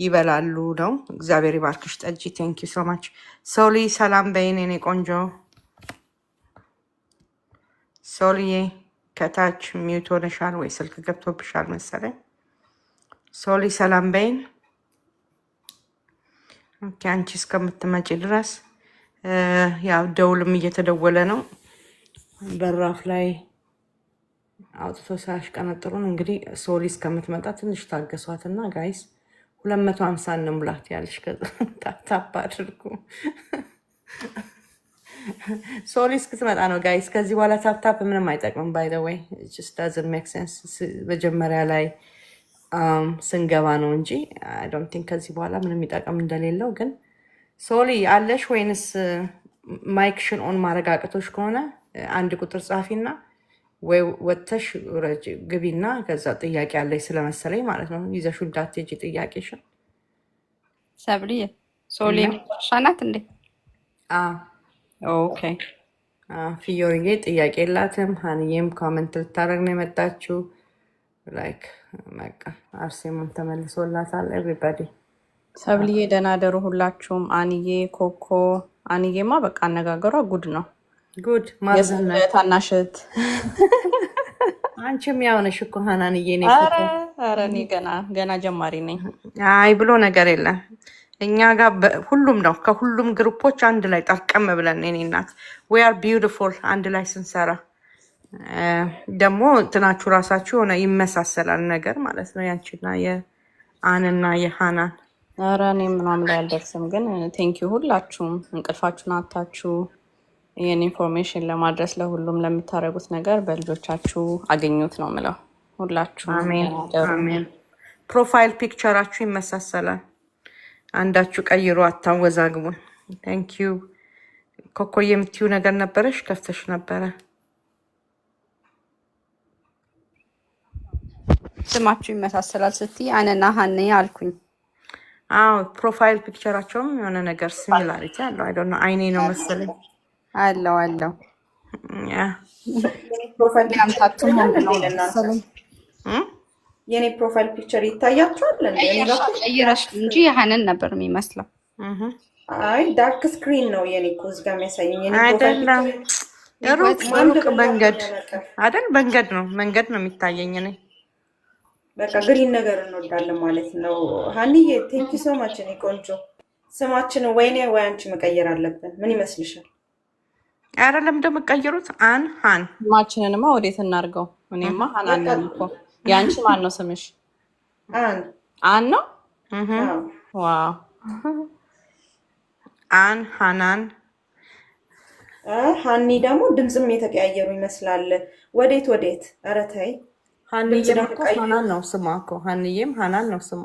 ይበላሉ ነው። እግዚአብሔር ይባርክሽ ጠጂ። ቴንኪዩ ሶ ማች። ሶሊ ሰላም በይን የኔ ቆንጆ። ሶሊዬ ከታች ሚውት ሆነሻል ወይ ስልክ ገብቶብሻል መሰለኝ። ሶሊ ሰላም በይን። ኦኬ፣ አንቺ እስከምትመጪ ድረስ ያው ደውልም እየተደወለ ነው። በራፍ ላይ አውጥቶ ሳያሽቀነጥሩን እንግዲህ ሶሊ እስከምትመጣ ትንሽ ታገሷትና ጋይስ 250 እንሙላት ያልሽ ከዛ ታፕ አድርጉ። ሶሊ እስክትመጣ ነው ጋይስ። ከዚህ በኋላ ታፕ ምንም አይጠቅምም። ባይ ዘ ዌይ ጀስት ዳዝንት ሜክ ሴንስ። መጀመሪያ ላይ ስንገባ ነው እንጂ አይ ዶንት ቲንክ ከዚህ በኋላ ምንም ይጠቅም እንደሌለው። ግን ሶሊ አለሽ ወይንስ ማይክሽን ኦን ማረጋገጦች ከሆነ አንድ ቁጥር ጻፊና ወይ ወጥተሽ ግቢና ከዛ ጥያቄ አለሽ ስለመሰለኝ ማለት ነው ይዘሽ እንዳትሄጂ ጥያቄሽን። ሰብልዬ ሶሊ ሻናት እንዴ? ኦኬ ፊዮርዬ ጥያቄ የላትም። ሀንዬም ኮመንት ልታደርግ ነው የመጣችው። ላይክ በቃ አርሴማም ተመልሶላታል። ኤቭሪባዲ ሰብልዬ ደህና ደሩ ሁላችሁም። አንዬ ኮኮ አንዬማ በቃ አነጋገሯ ጉድ ነው። ጉድ ማዘነ ታናሽት አንቺም ያው ነሽ እኮ ሀናንዬ። እኔ ኧረ እኔ ገና ጀማሪ ነኝ። አይ ብሎ ነገር የለም እኛ ጋር ሁሉም ነው። ከሁሉም ግሩፖች አንድ ላይ ጠርቀም ብለን እኔ እናት ዊ አር ቢዩቲፉል አንድ ላይ ስንሰራ ደግሞ እንትናችሁ ራሳችሁ ሆነ ይመሳሰላል ነገር ማለት ነው ያንቺና የአንና የሃናን። ኧረ እኔ ምናምን ላይ አልደርስም። ግን ቴንኪዩ ሁላችሁም እንቅልፋችሁን አታችሁ ይህን ኢንፎርሜሽን ለማድረስ ለሁሉም ለምታደርጉት ነገር በልጆቻችሁ አገኙት ነው ምለው። ሁላችሁ አሜን። ፕሮፋይል ፒክቸራችሁ ይመሳሰላል። አንዳችሁ ቀይሮ አታወዛግቡን። ቴንኪዩ ኮኮዬ። የምትዩ ነገር ነበረሽ ከፍተሽ ነበረ። ስማችሁ ይመሳሰላል ስትይ አነና ሀኔ አልኩኝ። አዎ ፕሮፋይል ፒክቸራቸውም የሆነ ነገር ሲሚላሪቲ አለው። አይ ዶንት ኖ አይኔ ነው መሰለኝ አለው የኔ ፕሮፋይል ፒክቸር ይታያችኋል ቀይረሽ እንጂ ሀነን ነበር የሚመስለው። አይ ዳርክ ስክሪን ነው የኔ እኮ እዚህ ጋር የሚያሳየኝ። የኔ አይደለም ሩቅ መንገድ አይደል? መንገድ ነው የሚታየኝ እኔ። በቃ ግሪን ነገር እንወዳለን ማለት ነው። ሀኒዬ ቴንኪ ሶ ማች። እኔ ቆንጆ ስማችን ወይኔ ወይ አንቺ መቀየር አለብን። ምን ይመስልሻል? አይደለም እንደምቀይሩት ሃን ስማችንንማ ወዴት እናድርገው? እኔማ ሃናን ነኝ እኮ። ያንቺ ማን ነው ስምሽ? አን ነው። ዋው አን ሃናን። ሀኒ ደግሞ ድምፅም የተቀያየሩ ይመስላል። ወዴት? ኧረ ተይ። ሀኒዬም እኮ ሃናን ነው ስሟ እኮ። ሀኒዬም ሃናን ነው ስሟ።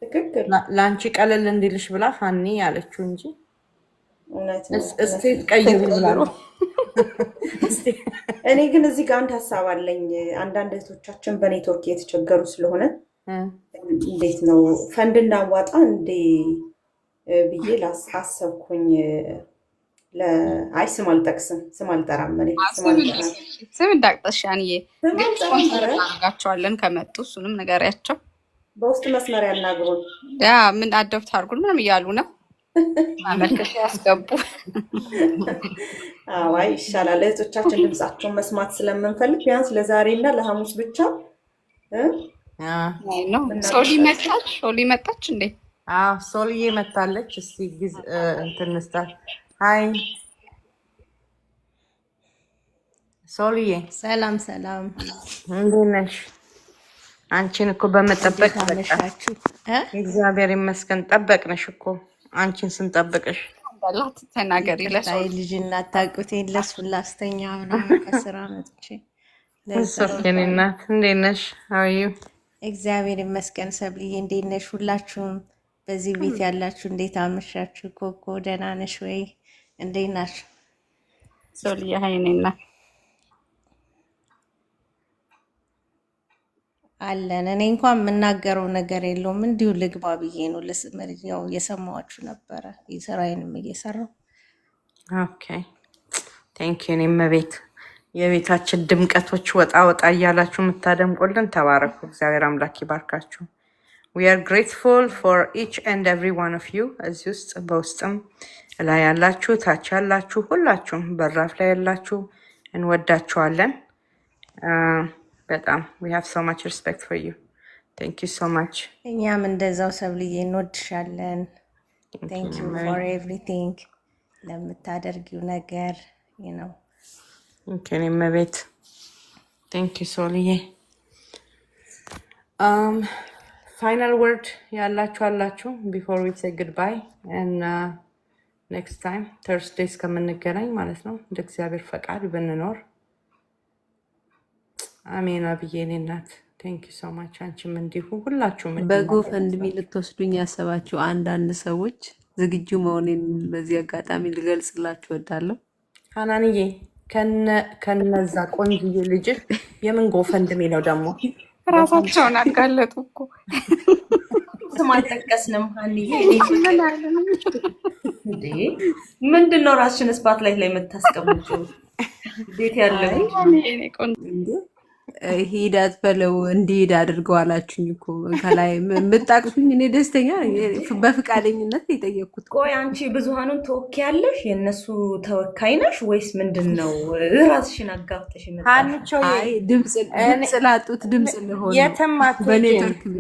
ትክክል። ለአንቺ ቀለል እንዲልሽ ብላ ሀኒ ያለችው እንጂ እውነት ነው። እስቲ ቀይሩ ብላሉ። እኔ ግን እዚህ ጋር አንድ ሀሳብ አለኝ። አንዳንድ እህቶቻችን በኔትወርክ የተቸገሩ ስለሆነ እንዴት ነው ፈንድ እናዋጣ እንዴ ብዬ አሰብኩኝ። አይ ስም አልጠቅስም፣ ስም አልጠራም። ስም እንዳቅጠሽ አንዬ ግን ስፖንሰር እናደርጋቸዋለን ከመጡ እሱንም ንገሪያቸው። በውስጥ መስመር ያናግሩን። ያ ምን አዶፕት አድርጉን ምንም እያሉ ነው። ማመልከቻ ያስገቡ። አይ ይሻላል። እህቶቻችን ድምጻቸውን መስማት ስለምንፈልግ ቢያንስ ለዛሬ እና ለሐሙስ ብቻ ነው። ሶሊ መጣች እንዴ? ሶልዬ መታለች። እስቲ እንትን እንስጣት። ሃይ ሶልዬ። ሰላም እንዴት ነሽ? አንቺን እኮ በመጠበቅ እግዚአብሔር ይመስገን ጠበቅንሽ እኮ። አንቺን ስንጠብቅሽ ተናገሪ። ልጅ እናታውቁት የለስ ፍላስተኛ ምናምን ከስራ መጥቼ እናት። እንዴት ነሽ? አዩ እግዚአብሔር ይመስገን። ሰብልዬ እንዴት ነሽ? ሁላችሁም በዚህ ቤት ያላችሁ እንዴት አመሻችሁ? ኮኮ ደህና ነሽ ወይ? እንዴት ናችሁ? ሶልዬ ሀይኔና አለን። እኔ እንኳን የምናገረው ነገር የለውም እንዲሁ ልግባ ብዬ ነው። ያው እየሰማኋችሁ ነበረ ስራዬንም እየሰራሁ። ኦኬ ቴንክ ዩ። እኔም ቤት የቤታችን ድምቀቶች ወጣ እያላችሁ የምታደምቁልን ተባረኩ። እግዚአብሔር አምላክ ይባርካችሁ። we are grateful for each and every one of you። እዚህ ውስጥ በውስጥም ላይ ያላችሁ ታች ያላችሁ ሁላችሁም በራፍ ላይ ያላችሁ እንወዳችኋለን በጣም። we have so much respect for you. thank you so much። እኛም እንደዛው ሰብልዬ እንወድሻለን። thank you for everything ለምታደርጊው ነገር እኔም ቤት thank you ሶልዬ። ፋይናል ወርድ ያላችሁ አላችሁ ቢፎር ዊ ሴይ ጉድባይ እና ኔክስት ታይም ተርስዴይ እስከምንገናኝ ማለት ነው እንደ እግዚአብሔር ፈቃድ ብንኖር አሜን። አብዬ እኔ እናት ቴንክ ዩ ሶ ማች። አንቺም እንዲሁ ሁላችሁም በጎፈንድሚ ልትወስዱኝ ያሰባችሁ አንዳንድ ሰዎች ዝግጁ መሆኔን በዚህ አጋጣሚ ልገልጽላችሁ እወዳለሁ። ሀናንዬ ከነዛ ቆንጅዬ ልጅሽ የምን ጎፈንድሚ ነው ደግሞ? ራሳቸውን አጋለጡ እኮ ስም አልጠቀስንም። ሀኒዬ ምንድን ነው ራስሽን ስፓትላይት ላይ የምታስቀምጪው? ቤት ያለ ሂዳት በለው እንዲሄድ አድርገው አላችሁኝ እኮ ከላይ የምጣቅሱኝ። እኔ ደስተኛ በፍቃደኝነት የጠየቅኩት። ቆይ አንቺ ብዙሃኑን ተወካያለሽ? የእነሱ ተወካይ ነሽ ወይስ ምንድን ነው? ራስሽን አጋብተሽ ድምፅ ላጡት ድምፅ ለሆነ የትም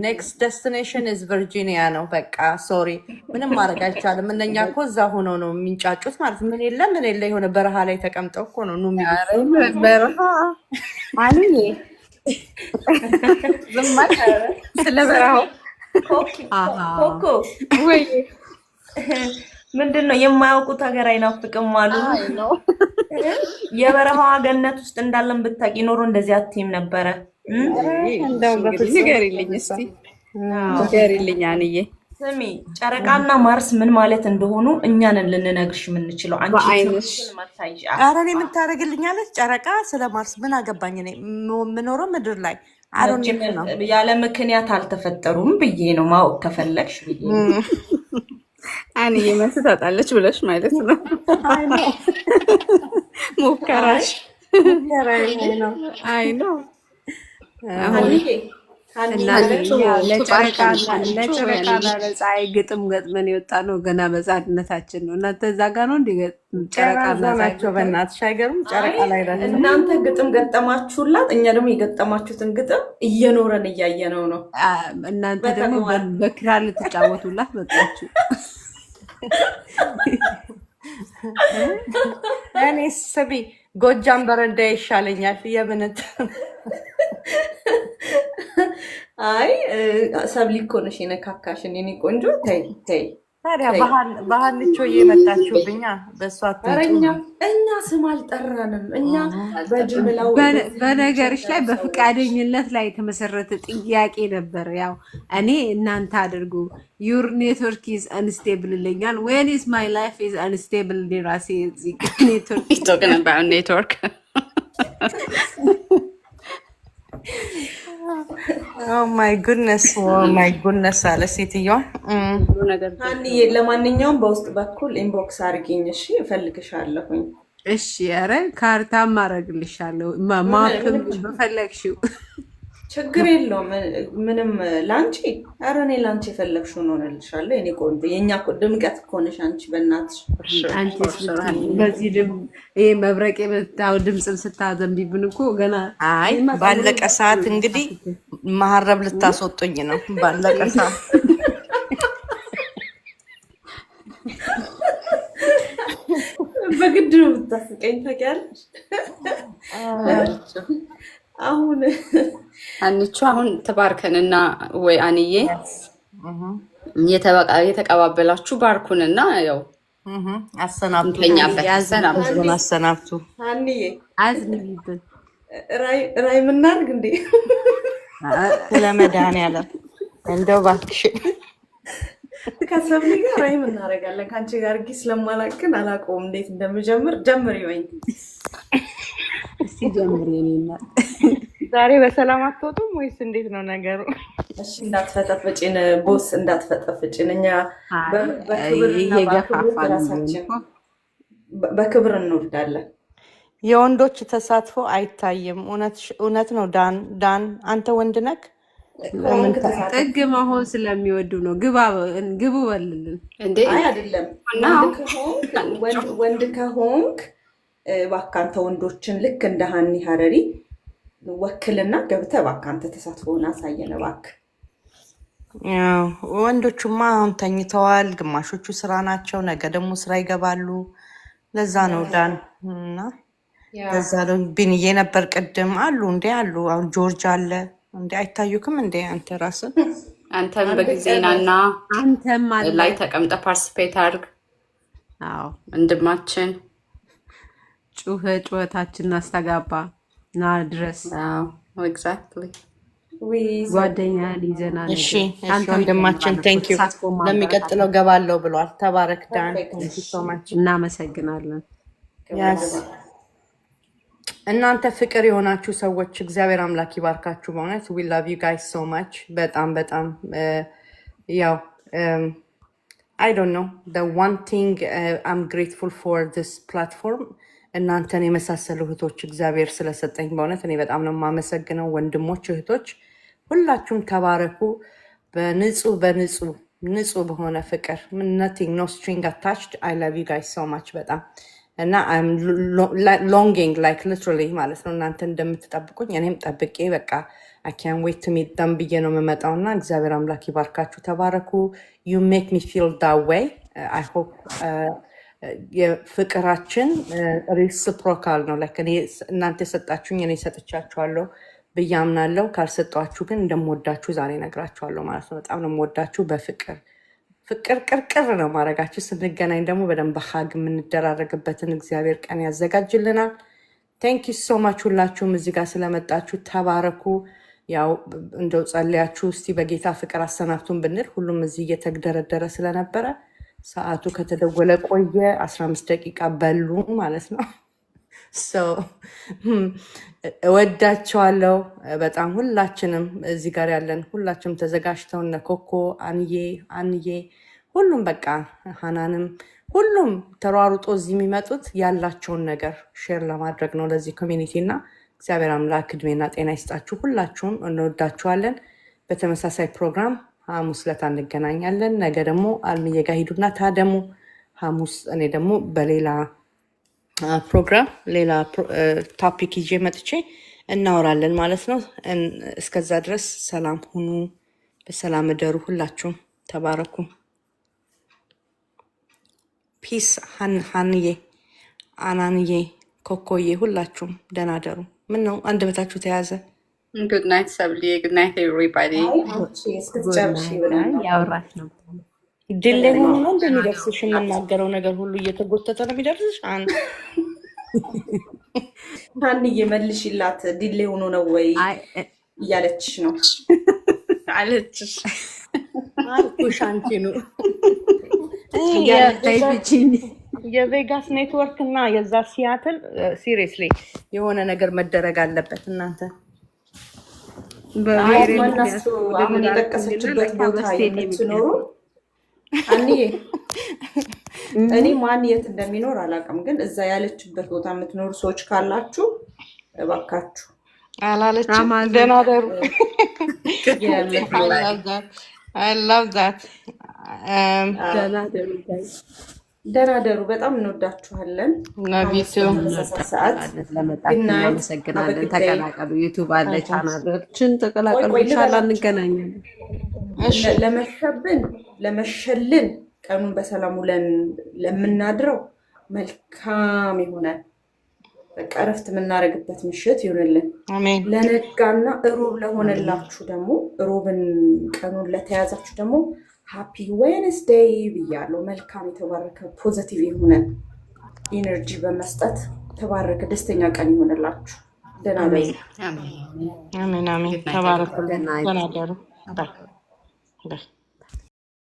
ኔክስት ዴስቲኔሽን ኢዝ ቨርጂኒያ ነው። በቃ ሶሪ ምንም ማድረግ አይቻልም። እነኛ እኮ እዛ ሆነው ነው የሚንጫጩት ማለት ምን የለ የሆነ በረሃ ላይ ተቀምጠው እኮ ነው በረሃ አንዬ ስለ በረሃው ኮኮ ወይ ምንድን ነው የማያውቁት ሀገር አይናፍቅም አሉ። የበረሃዋ ገነት ውስጥ እንዳለን ብታውቂ ኖሮ እንደዚህ አትይም ነበረ። ንገሪልኝ አንዬ። ስሚ ጨረቃና ማርስ ምን ማለት እንደሆኑ እኛንን ልንነግርሽ የምንችለው። አንቺ ኧረ እኔ ምን ታደርግልኛለች ጨረቃ? ስለ ማርስ ምን አገባኝ? እኔ የምኖረው ምድር ላይ ነው። ያለ ምክንያት አልተፈጠሩም ብዬ ነው ማወቅ ከፈለግሽ ብዬ አንዬ መልስ ታጣለች ብለሽ ማለት ነው። ሙከራሽ አይ ነው ለጨረቃና ለፀሐይ ግጥም ገጥመን የወጣ ነው። ገና በጻድነታችን ነው። እናንተ እዛ ጋ ነው እንዲ ጨረቃና ናቸው። በእናትሽ አይገርም? ጨረቃ ላይ እናንተ ግጥም ገጠማችሁላት፣ እኛ ደግሞ የገጠማችሁትን ግጥም እየኖረን እያየነው ነው። እናንተ ደግሞ በክራር ልትጫወቱላት መጣችሁ። እኔ ስቢ ጎጃም በረንዳ ይሻለኛል። የምንት አይ ሰብሊ እኮ ነሽ የነካካሽን የኔ ቆንጆ። ተይ ተይ። ታዲያ ባህልቾ እየመጣችሁብኛ በእሷ እኛ ስም አልጠራንም። እኛ በጅምላው በነገርሽ ላይ በፈቃደኝነት ላይ የተመሰረተ ጥያቄ ነበር። ያው እኔ እናንተ አድርጉ ዩር ኔትወርክ ኢዝ አንስቴብል ይለኛል። ዌን ኢዝ ማይ ላይፍ ኢዝ አንስቴብል ራሴ ኔትወርክ ማይ ጉድነስ አለ ሴትዮዋ። ለማንኛውም በውስጥ በኩል ኢንቦክስ አድርጊኝ እሺ፣ እፈልግሻለሁኝ። እሺ፣ ኧረ ካርታም አደርግልሻለሁ ማፕም በፈለግሽው ችግር የለውም ምንም። ላንቺ ኧረ እኔ ላንቺ የፈለግሽውን ሆነልሻለሁ የኔ ቆንጆ። የእኛ ድምቀት እኮ ነሽ አንቺ። በእናትሽ በዚህ ይሄ መብረቅ የመታው ድምፅም ስታዘንቢብን እኮ ገና አይ ባለቀ ሰዓት እንግዲህ መሀረብ ልታስወጡኝ ነው። ባለቀ ሰዓት በግድ ነው የምታስቀኝ ታውቂያለሽ። አሁን አንቺ አሁን ተባርከንና ወይ አንዬ የተቀባበላችሁ ባርኩንና ያው አሰናብቱ። አንዬ አዝንቢብን ራይ ምናርግ እንዴ? ለመድኃኒዓለም እንደው እባክሽ ከሰብሊ ጋር ራይ ምናረጋለን። ከአንቺ ጋር ጊ ስለማላቅን አላውቀውም እንዴት እንደምጀምር። ጀምር ይወኝ እስቲ ጀምር የኔና ዛሬ በሰላም አትወጡም ወይስ እንዴት ነው ነገሩ? እሺ እንዳትፈጠፍጭን ቦስ እንዳትፈጠፍጭን። እኛ በክብር እንወርዳለን። የወንዶች ተሳትፎ አይታይም። እውነት ነው። ዳን አንተ ወንድ ነክ ጥግ መሆን ስለሚወዱ ነው። ግቡ በልልን እንዴ? አይ አይደለም። ወንድ ከሆንክ እባክህ አንተ ወንዶችን ልክ እንደ ሀኒ ሀረሪ ወክልና ገብተህ እባክህ አንተ ተሳትፎውን አሳየን እባክህ። ወንዶቹማ አሁን ተኝተዋል። ግማሾቹ ስራ ናቸው። ነገ ደግሞ ስራ ይገባሉ። ለዛ ነው ዳን እና ለዛ ነው ቢንዬ ነበር ቅድም አሉ እንዴ አሉ። አሁን ጆርጅ አለ እንዴ አይታዩክም እንዴ? አንተ ራስህ አንተም አንድ በጊዜና ቀን እና አንተም አለ። ላይ ተቀምጠ ፓርቲሲፔት አድርግ አዎ ወንድማችን። ጩኸታችንን አስተጋባ ና ድረስ ኤግዛክትሊ ጓደኛህን ይዘና እሺ ነገር እሺ አንተም ወንድማችን ይጀምራል ቴንክ ዩ። ተሳትፎ ለሚቀጥለው ማበረታታት። ገባለሁ ብሏል። ተባረክ ዳን። ፐርፌክት። ቴንክ ዩ ሶ ማች። እናመሰግናለን። ያስ እናንተ ፍቅር የሆናችሁ ሰዎች እግዚአብሔር አምላክ ይባርካችሁ። በእውነት ዊ ላቭ ዩ ጋይስ ሶ ማች። በጣም በጣም ያው I don't know the one thing I'm grateful for this platform እናንተን የመሳሰሉ እህቶች እግዚአብሔር ስለሰጠኝ በእውነት እኔ በጣም ነው የማመሰግነው። ወንድሞች እህቶች ሁላችሁም ተባረኩ። በንጹህ በሆነ ፍቅር nothing no string attached. I love you guys so much በጣም እና I'm longing like literally ማለት ነው እናንተ እንደምትጠብቁኝ እኔም ጠብቄ በቃ I can't wait to meet them ብዬ ነው የምመጣው እና እግዚአብሔር አምላክ ይባርካችሁ። ተባረኩ። You make me feel that way. I hope የፍቅራችን ሪሲፕሮካል ነው። like እናንተ የሰጣችሁኝ እኔ ሰጥቻችኋለሁ ብዬ አምናለሁ። ካልሰጧችሁ ግን እንደምወዳችሁ ዛሬ እነግራችኋለሁ ማለት ነው። በጣም ነው የምወዳችሁ። በፍቅር ቅርቅር ነው ማድረጋችሁ። ስንገናኝ ደግሞ በደንብ ሀግ የምንደራረግበትን እግዚአብሔር ቀን ያዘጋጅልናል። ቴንክ ዩ ሶ ማች ሁላችሁም እዚህ ጋር ስለመጣችሁ ተባረኩ። ያው እንደው ጸልያችሁ እስቲ በጌታ ፍቅር አሰናብቱን ብንል ሁሉም እዚህ እየተግደረደረ ስለነበረ ሰዓቱ ከተደወለ ቆየ። 15 ደቂቃ በሉ ማለት ነው። እወዳቸዋለሁ በጣም ሁላችንም እዚህ ጋር ያለን ሁላችንም ተዘጋጅተው እነ ኮኮ አንዬ ሁሉም በቃ ሀናንም ሁሉም ተሯሩጦ እዚህ የሚመጡት ያላቸውን ነገር ሼር ለማድረግ ነው ለዚህ ኮሚኒቲ እና እግዚአብሔር አምላክ እድሜና ጤና ይስጣችሁ። ሁላችሁም እንወዳችኋለን። በተመሳሳይ ፕሮግራም ሐሙስ ዕለት እንገናኛለን። ነገ ደግሞ አልምዬ ጋር ሂዱና ታደሙ። ሐሙስ እኔ ደግሞ በሌላ ፕሮግራም ሌላ ቶፒክ ይዤ መጥቼ እናወራለን ማለት ነው። እስከዛ ድረስ ሰላም ሁኑ፣ በሰላም እደሩ። ሁላችሁም ተባረኩ። ፒስ። ሀንዬ፣ አናንዬ፣ ኮኮዬ ሁላችሁም ደህና ደሩ። ምን ነው አንድ በታችሁ ተያዘ? ጉድ ናይት ሰብሊ። ጉድ ናይት ኤቭሪባዲ። እስክትጨርሽ ይሆናል ያወራች ነው። ድል ሆኖ ነው እንደሚደርስሽ የምናገረው ነገር ሁሉ እየተጎተተ ነው የሚደርስሽ። አንዬ መልሽላት። ዲሌ ሆኖ ነው ወይ እያለችሽ ነው አለችሽ አልኩሽ። አንቺ ነው የቬጋስ ኔትወርክ እና የዛ ሲያትል ሲሪየስሊ የሆነ ነገር መደረግ አለበት። እናንተ ማናሱ አሁን የጠቀሰችበት ቦታ የምትኖሩ አንዬ እኔ ማን የት እንደሚኖር አላውቅም፣ ግን እዛ ያለችበት ቦታ የምትኖሩ ሰዎች ካላችሁ እባካችሁ አላለችም። ደህና ደሩ። I love that. ደህና ደሩ። በጣም እንወዳችኋለን። እናመሰግናለን። ተቀላቀሉ። ዩቱብ አለ፣ ቻናላችን ተቀላቀሉ። ኢንሻላህ እንገናኛለን። ለመሸልን ቀኑን በሰላም ውለን ለምናድረው መልካም የሆነ በቃ እረፍት የምናደርግበት ምሽት ይሆንልን። ለነጋና እሮብ ለሆነላችሁ ደግሞ እሮብን ቀኑን ለተያዛችሁ ደግሞ ሃፒ ዌንስዴይ ብያለሁ። መልካም የተባረከ ፖዘቲቭ የሆነ ኢነርጂ በመስጠት ተባረከ ደስተኛ ቀን ይሆንላችሁ። ደህና በይ። አሜን አሜን። ተባረኩ። ደህና ደሩ።